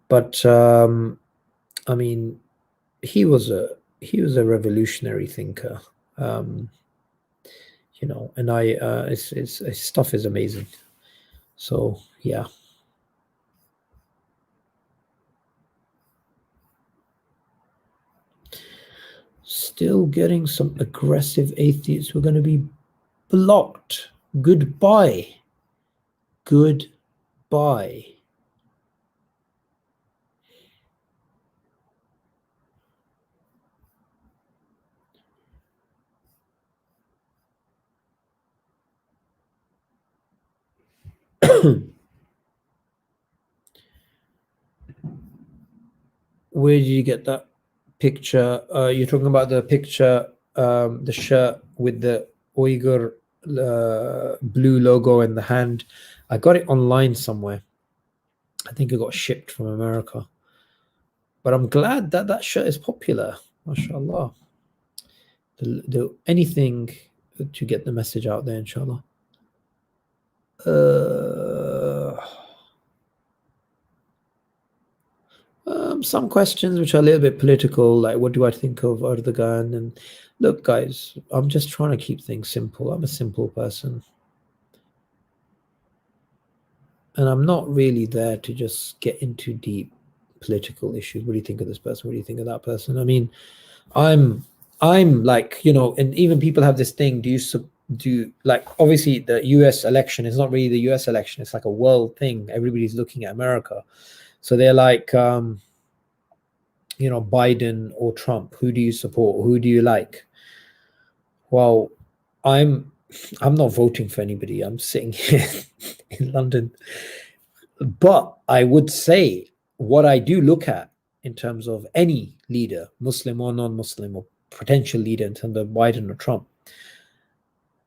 But I mean, he was a revolutionary thinker, and his stuff is amazing. So yeah. Still getting some aggressive atheists. We're going to be blocked. Goodbye. Goodbye. Where did you get that picture? You're talking about the picture, the shirt with the Uyghur blue logo in the hand. I got it online somewhere. I think it got shipped from America. But I'm glad that that shirt is popular. MashaAllah. Anything to get the message out there, inshallah. Some questions which are a little bit political, like what do I think of Erdogan? And look, guys, I'm just trying to keep things simple. I'm a simple person. And I'm not really there to just get into deep political issues. What do you think of this person? What do you think of that person? I mean, I'm like, and even people have this thing, do like, obviously the US election is not really the US election, it's like a world thing. Everybody's looking at America. So they're like, Biden or Trump, who do you support? Who do you like? Well, I'm not voting for anybody. I'm sitting here in London. But I would say what I do look at in terms of any leader, Muslim or non-Muslim, or potential leader in terms of Biden or Trump,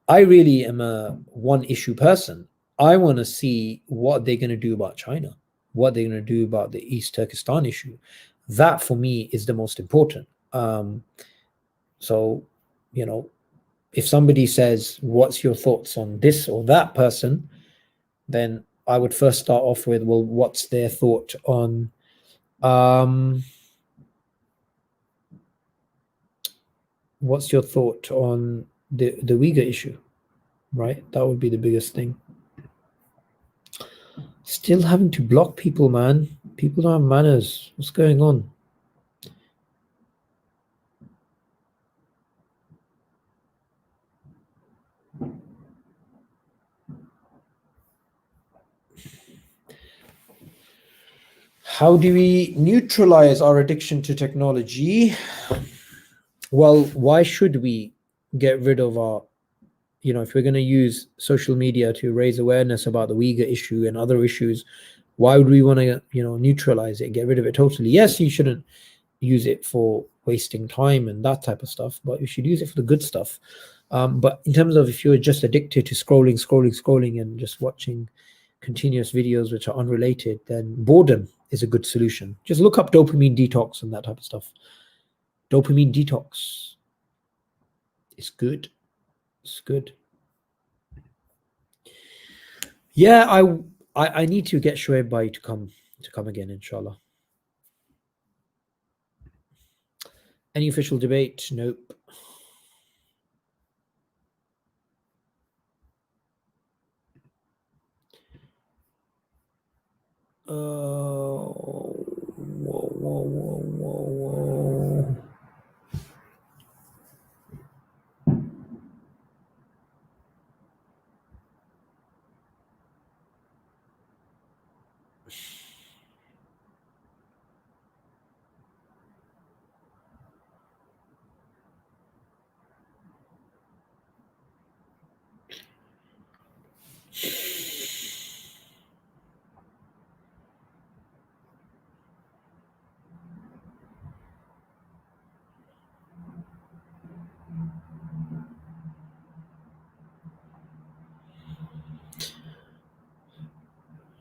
I really am a one-issue person. I want to see what they're going to do about China, what they're going to do about the East Turkestan issue. That for me is the most important. So if somebody says, what's your thoughts on this or that person, then I would first start off with, well, what's their thought on what's your thought on the Uyghur issue, right? That would be the biggest thing. Still having to block people, man. People don't have manners. What's going on? How do we neutralize our addiction to technology? Well, why should we get rid of our, if we're going to use social media to raise awareness about the Uyghur issue and other issues, why would we want to, neutralize it, get rid of it totally? Yes, you shouldn't use it for wasting time and that type of stuff, but you should use it for the good stuff. But in terms of if you're just addicted to scrolling and just watching continuous videos which are unrelated, then boredom is a good solution. Just look up dopamine detox and that type of stuff. Dopamine detox is good. It's good. Yeah, I need to get Shoaib Bhai to come again, inshallah. Any official debate? Nope. Whoa.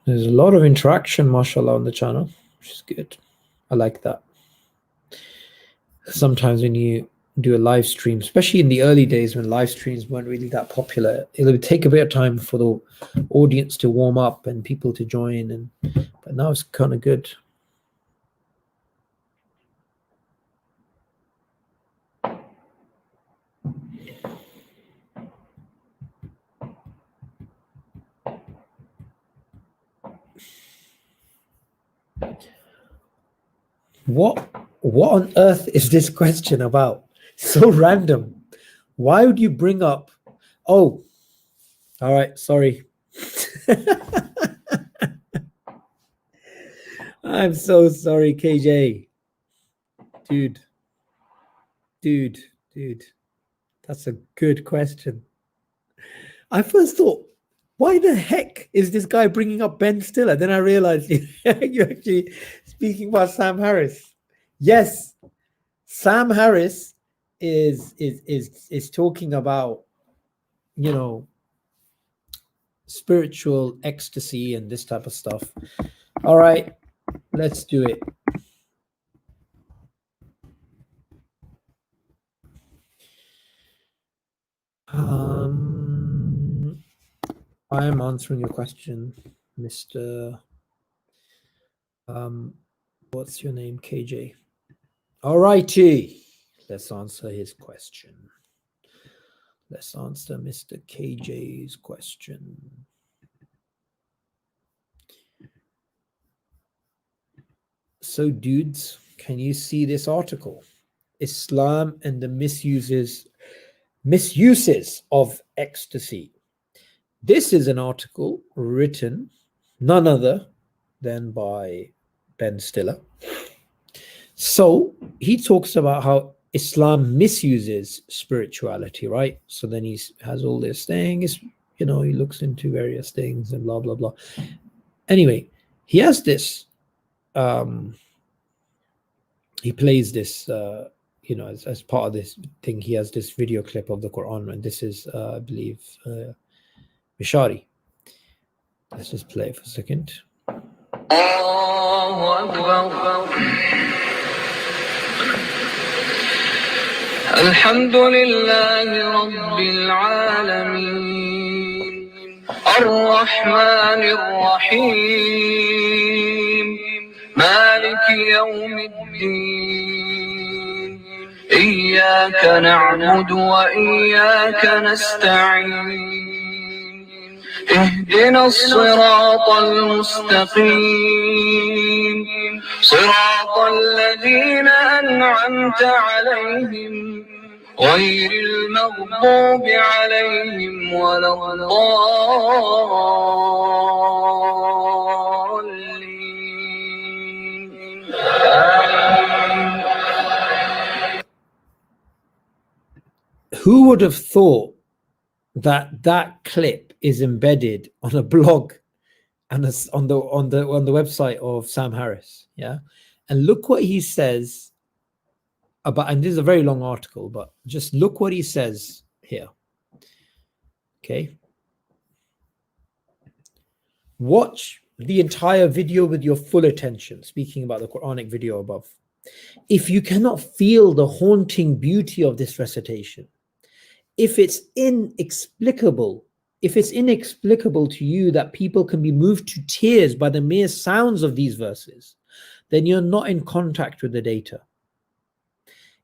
There's a lot of interaction, mashallah, on the channel, which is good. I like that. Sometimes when you do a live stream, especially in the early days when live streams weren't really that popular, it would take a bit of time for the audience to warm up and people to join, but now it's kind of good. What on earth is this question about? So random. Why would you bring up? Oh, all right. Sorry. I'm so sorry, KJ. Dude. That's a good question. I first thought, why the heck is this guy bringing up Ben Stiller? Then I realized you're actually speaking about Sam Harris. Yes, Sam Harris is talking about, spiritual ecstasy and this type of stuff. All right, let's do it. I am answering your question, Mr. What's your name, KJ? All righty, let's answer his question. Let's answer Mr. KJ's question. So, dudes, can you see this article? Islam and the misuses of ecstasy. This is an article written none other than by Ben Stiller. So he talks about how Islam misuses spirituality, right? So then he has all this things, he looks into various things and blah, blah, blah. Anyway, he has this, he plays this, as part of this thing, he has this video clip of the Quran, and this is, I believe, Mishari. Let's just play it for a second. الحمد لله رب العالمين الرحمن الرحيم مالك يوم الدين إياك نعبد وإياك نستعين اهدنا الصراط المستقيم صراط الذين أنعمت عليهم غير المغضوب عليهم ولا الضالين. Who would have thought that that clip is embedded on a blog and on the website of Sam Harris? Yeah, and look what he says about, and this is a very long article, but just look what he says here. Okay, watch the entire video with your full attention, speaking about the Quranic video above. If you cannot feel the haunting beauty of this recitation, if it's inexplicable to you that people can be moved to tears by the mere sounds of these verses, then you're not in contact with the data.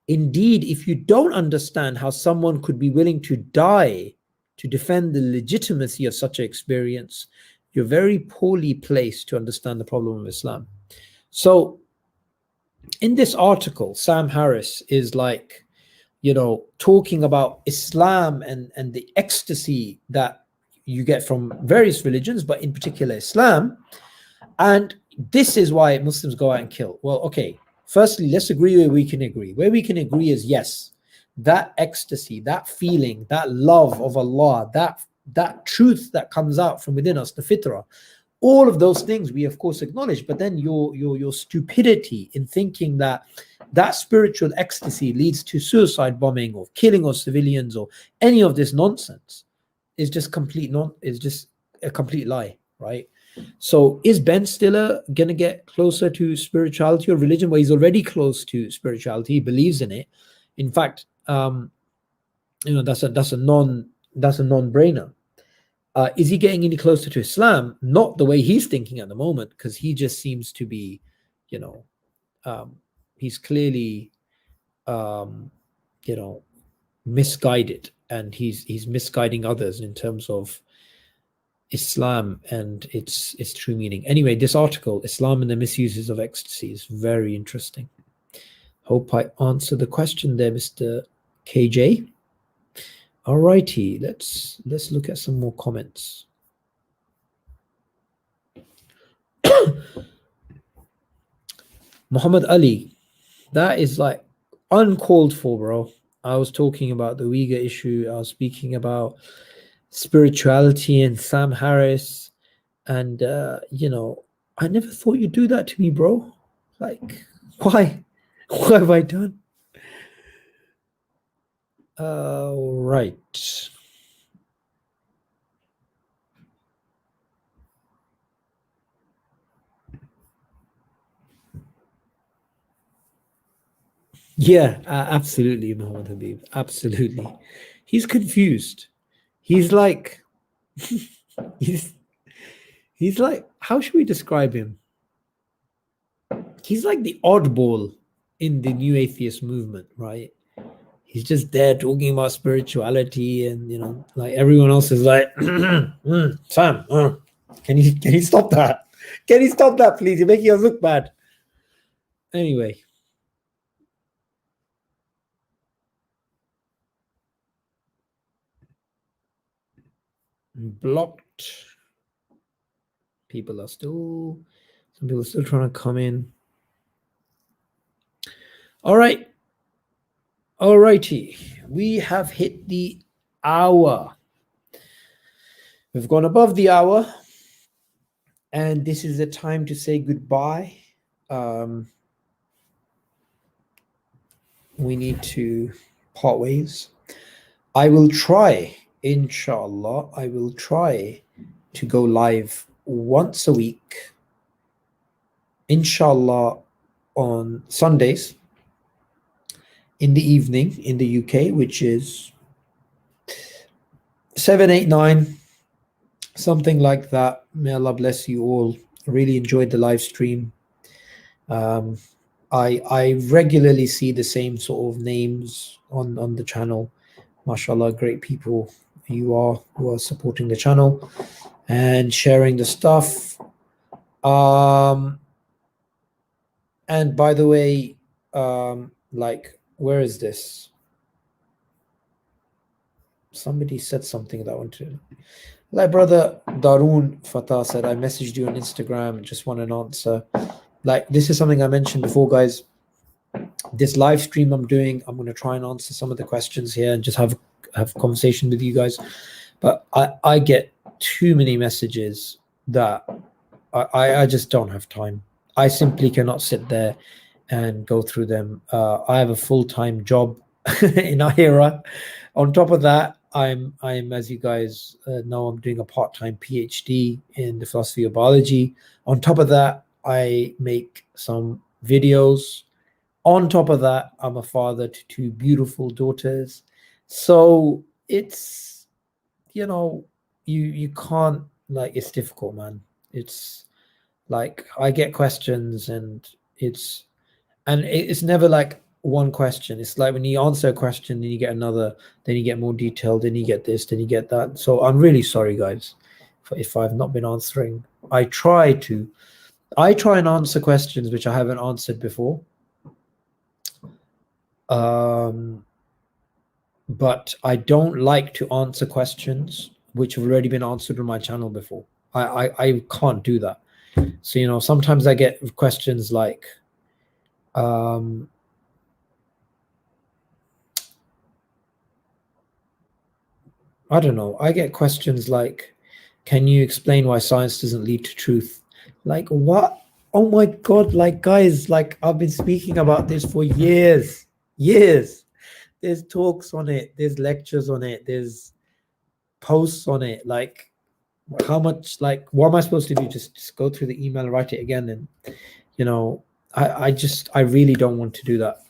Indeed, if you don't understand how someone could be willing to die to defend the legitimacy of such an experience, you're very poorly placed to understand the problem of Islam. So in this article, Sam Harris is like, talking about Islam and the ecstasy that you get from various religions, but in particular Islam. And this is why Muslims go out and kill. Well, okay, firstly, let's agree where we can agree. Where we can agree is, yes, that ecstasy, that feeling, that love of Allah, that truth that comes out from within us, the fitrah, all of those things we of course acknowledge, but then your stupidity in thinking that spiritual ecstasy leads to suicide bombing or killing of civilians or any of this nonsense is just a complete lie, right? So is Ben Stiller gonna get closer to spirituality or religion? Well, he's already close to spirituality. He believes in it. In fact, that's a non-brainer. Is he getting any closer to Islam? Not the way he's thinking at the moment, because he just seems to be, he's clearly, misguided, and he's misguiding others in terms of Islam and its true meaning. Anyway, this article, Islam and the Misuses of Ecstasy, is very interesting. Hope I answered the question there, Mr. KJ. All righty, let's look at some more comments. Muhammad Ali, that is like uncalled for, bro. I was talking about the Uyghur issue. I was speaking about spirituality and Sam Harris, and I never thought you'd do that to me, bro. Like, why? What have I done? Right. Yeah, absolutely, Muhammad Habib. Absolutely. He's confused. He's like, he's like, how should we describe him? He's like the oddball in the new atheist movement, right? He's just there talking about spirituality, and like everyone else is like, Sam, can you stop that? Can you stop that, please? You're making us look bad. Anyway. Blocked. Some people are still trying to come in. All right. All righty. We have hit the hour. We've gone above the hour, and this is the time to say goodbye. We need to part ways. I will try, inshallah, to go live once a week, inshallah, on Sundays, in the evening in the UK, which is 7, 8, 9, something like that. May Allah bless you all. I really enjoyed the live stream. I regularly see the same sort of names on the channel. MashaAllah, great people you are who are supporting the channel and sharing the stuff. And by the way, like, where is this? Somebody said something that I want to. Like, brother Darun Fatah said, I messaged you on Instagram and just want an answer. Like, this is something I mentioned before, guys. This live stream I'm doing, I'm going to try and answer some of the questions here and just have a conversation with you guys. But I get too many messages that I just don't have time. I simply cannot sit there and go through them. I have a full-time job in Ahira. On top of that, I'm as you guys know, I'm doing a part-time PhD in the philosophy of biology. On top of that, I make some videos. On top of that, I'm a father to 2 beautiful daughters. So it's, you can't, like, it's difficult, man. It's like I get questions and it's never like one question. It's like when you answer a question, then you get another, then you get more detailed, then you get this, then you get that. So I'm really sorry, guys, if I've not been answering. I try and answer questions which I haven't answered before. But I don't like to answer questions which have already been answered on my channel before. I can't do that. So, sometimes I get questions like, I don't know. I get questions like, can you explain why science doesn't lead to truth? Like, what? Oh my God. Like, guys, like, I've been speaking about this for years. There's talks on it. There's lectures on it. There's posts on it. Like, how much, like, what am I supposed to do? Just go through the email, write it again. And, I really don't want to do that.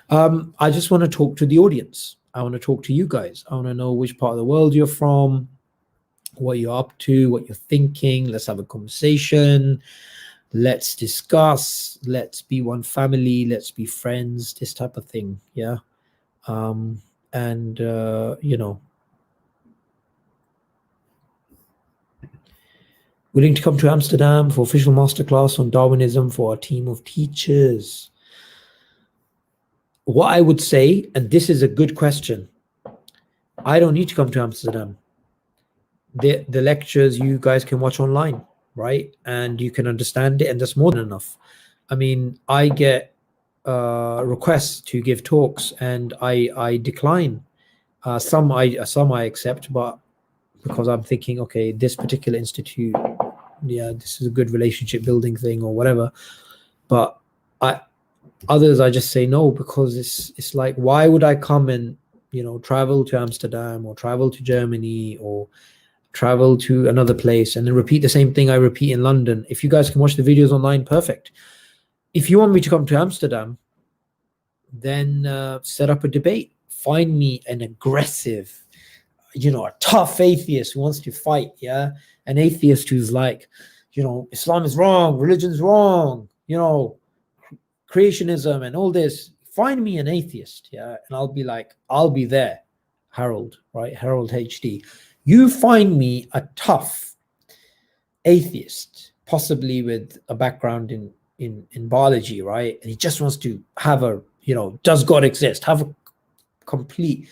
I just want to talk to the audience. I want to talk to you guys. I want to know which part of the world you're from, what you're up to, what you're thinking. Let's have a conversation. Let's discuss. Let's be one family. Let's be friends. This type of thing. Yeah. Willing to come to Amsterdam for official masterclass on Darwinism for our team of teachers. What I would say, and this is a good question, I don't need to come to Amsterdam. The lectures you guys can watch online, right? And you can understand it, and that's more than enough. I mean, I get requests to give talks, and I decline. Some I accept, but because I'm thinking, okay, this particular institute, yeah, this is a good relationship building thing or whatever. But others I just say no, because it's like, why would I come and travel to Amsterdam or travel to Germany or travel to another place and then repeat the same thing I repeat in London? If you guys can watch the videos online, perfect. If you want me to come to Amsterdam, then set up a debate. Find me an aggressive, a tough atheist who wants to fight, yeah? An atheist who's like, Islam is wrong, religion's wrong, creationism and all this. Find me an atheist, yeah? And I'll be like, I'll be there. Harold, right? Harold HD. You find me a tough atheist, possibly with a background in biology, right? And he just wants to have a, does God exist? Have a complete,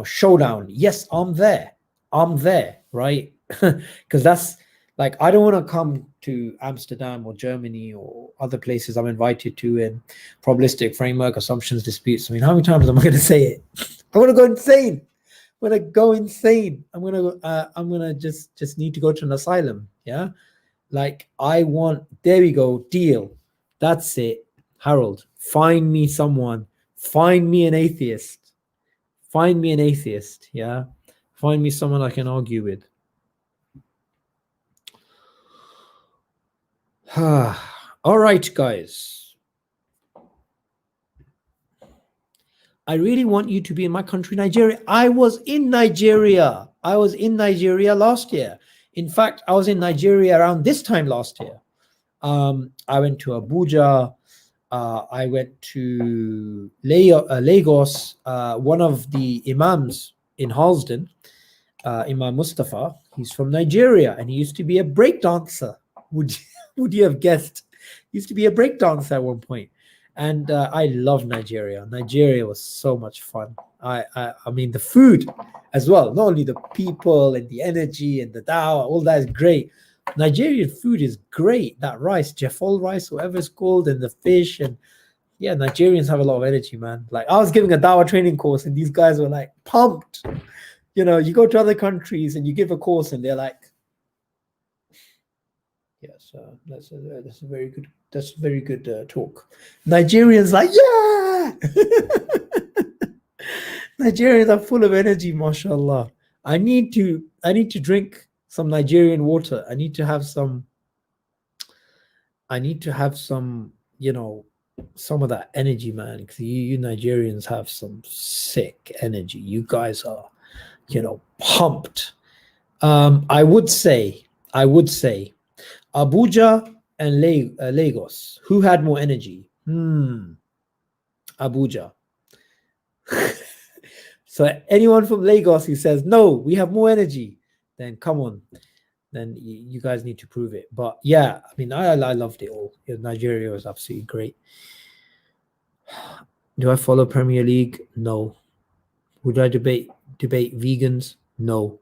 showdown. Yes, I'm there, right? Because that's like, I don't want to come to Amsterdam or Germany or other places I'm invited to in probabilistic framework, assumptions, disputes. I mean, how many times am I going to say it? I'm going to go insane. I'm going to just need to go to an asylum. Yeah. Like, there we go. Deal. That's it. Harold, find me someone. Find me an atheist. Yeah. Find me someone I can argue with. All right, guys. I really want you to be in my country, Nigeria. I was in Nigeria. I was in Nigeria last year. In fact, I was in Nigeria around this time last year. I went to Abuja. I went to Lagos. One of the imams in Halsden, Imam Mustafa, he's from Nigeria, and he used to be a break dancer. Would would you have guessed? He used to be a break dancer at one point. And I love Nigeria. Nigeria was so much fun. I mean the food as well. Not only the people and the energy and the dawah, all that is great. Nigerian food is great. That rice, jeffol rice, whatever it's called, and the fish, and yeah, Nigerians have a lot of energy, man. Like I was giving a dawah training course, and these guys were like pumped. You know, you go to other countries and you give a course, and they're like, yes, that's a very good talk. Nigerians like, yeah. Nigerians are full of energy, mashallah. I need to drink some Nigerian water. I need to have some, you know, some of that energy, man. Because you Nigerians have some sick energy. You guys are, you know, pumped. I would say Abuja and Lagos. Who had more energy? Abuja. So anyone from Lagos who says, no, we have more energy, then come on. Then you guys need to prove it. But yeah, I mean, I loved it all. Nigeria was absolutely great. Do I follow Premier League? No. Would I debate vegans? No.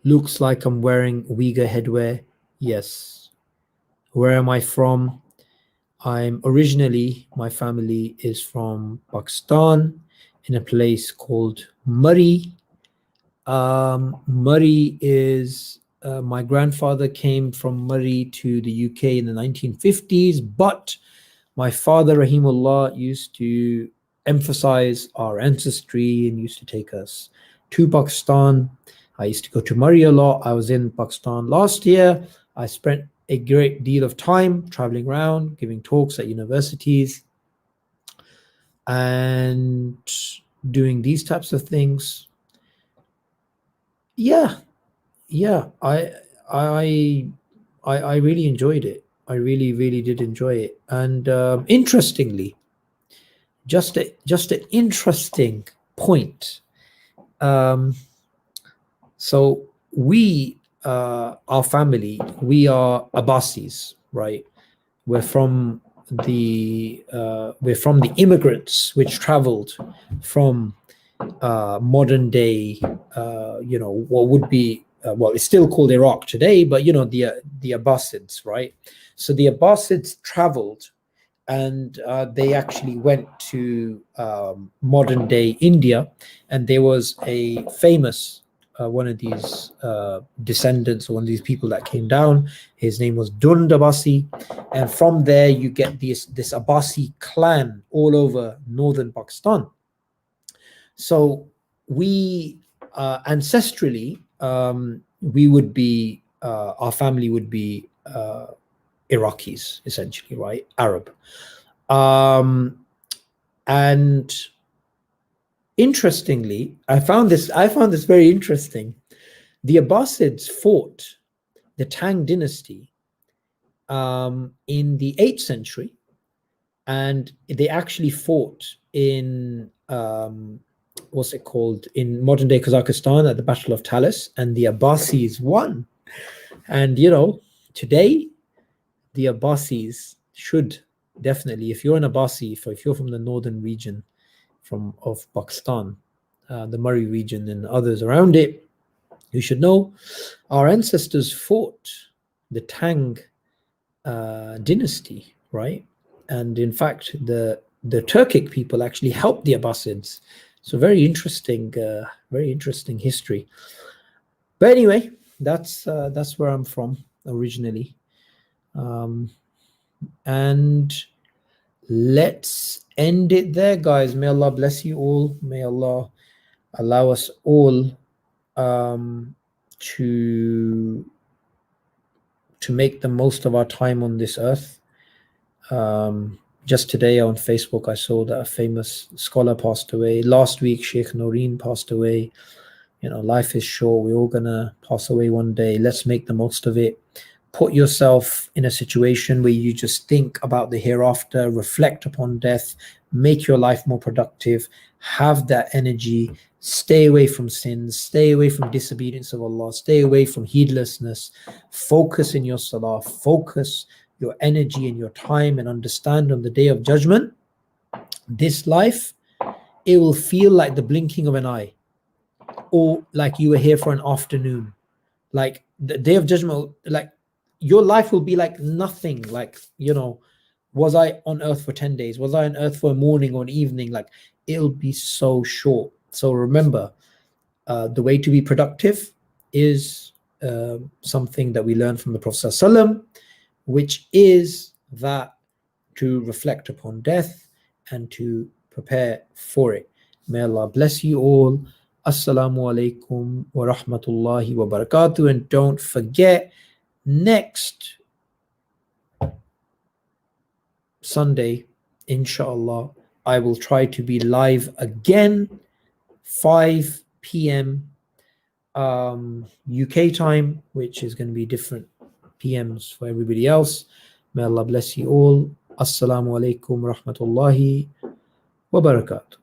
Looks like I'm wearing Uyghur headwear. Yes. Where am I from? I'm originally, my family is from Pakistan, in a place called Murray. Murray is, my grandfather came from Murray to the UK in the 1950s, but my father, Rahimullah, used to emphasize our ancestry and used to take us to Pakistan. I used to go to Murray a lot. I was in Pakistan last year. I spent a great deal of time traveling around, giving talks at universities, and doing these types of things. Yeah, I really enjoyed it. I really did enjoy it. And interestingly, just an interesting point. So we, our family, we are Abbasis, right? We're from the immigrants which traveled from modern day, you know, what would be well, it's still called Iraq today, but you know, the Abbasids, right? So the Abbasids traveled, and they actually went to modern day India, and there was a famous one of these descendants, or one of these people that came down. His name was Dund Abbasi, and from there you get this Abbasi clan all over northern Pakistan. So we ancestrally, we would be, our family would be Iraqis, essentially, right? Arab. And interestingly, I found this very interesting. The Abbasids fought the Tang dynasty in the 8th century, and they actually fought in what's it called, in modern day Kazakhstan at the Battle of Talis, and the Abbasis won. And you know, today the Abbasis should definitely, if you're an Abbasi, if you're from the northern region of Pakistan, the Murray region and others around it, you should know our ancestors fought the Tang dynasty, right? And in fact, the Turkic people actually helped the Abbasids. So very interesting history. But anyway, that's where I'm from originally. And let's end it there, guys. May Allah bless you all. May Allah allow us all to make the most of our time on this earth. Just today on Facebook, I saw that a famous scholar passed away. Last week, Sheikh Noreen passed away. Life is short. We're all gonna pass away one day. Let's make the most of it. Put yourself in a situation where you just think about the hereafter, reflect upon death, make your life more productive, have that energy, stay away from sins, stay away from disobedience of Allah, stay away from heedlessness, focus in your salah, focus your energy and your time, and understand on the day of judgment, this life, it will feel like the blinking of an eye, or like you were here for an afternoon. Like the day of judgment, like your life will be like nothing. Like, was I on earth for 10 days? Was I on earth for a morning or an evening? Like, it'll be so short. So remember, the way to be productive is something that we learn from the Prophet ﷺ, which is that to reflect upon death and to prepare for it. May Allah bless you all. Assalamu alaikum wa rahmatullahi wa barakatuh. And don't forget, next Sunday, inshallah, I will try to be live again, 5 p.m. UK time, which is going to be different PMs for everybody else. May Allah bless you all. Assalamu alaikum wa rahmatullahi wa barakatuh.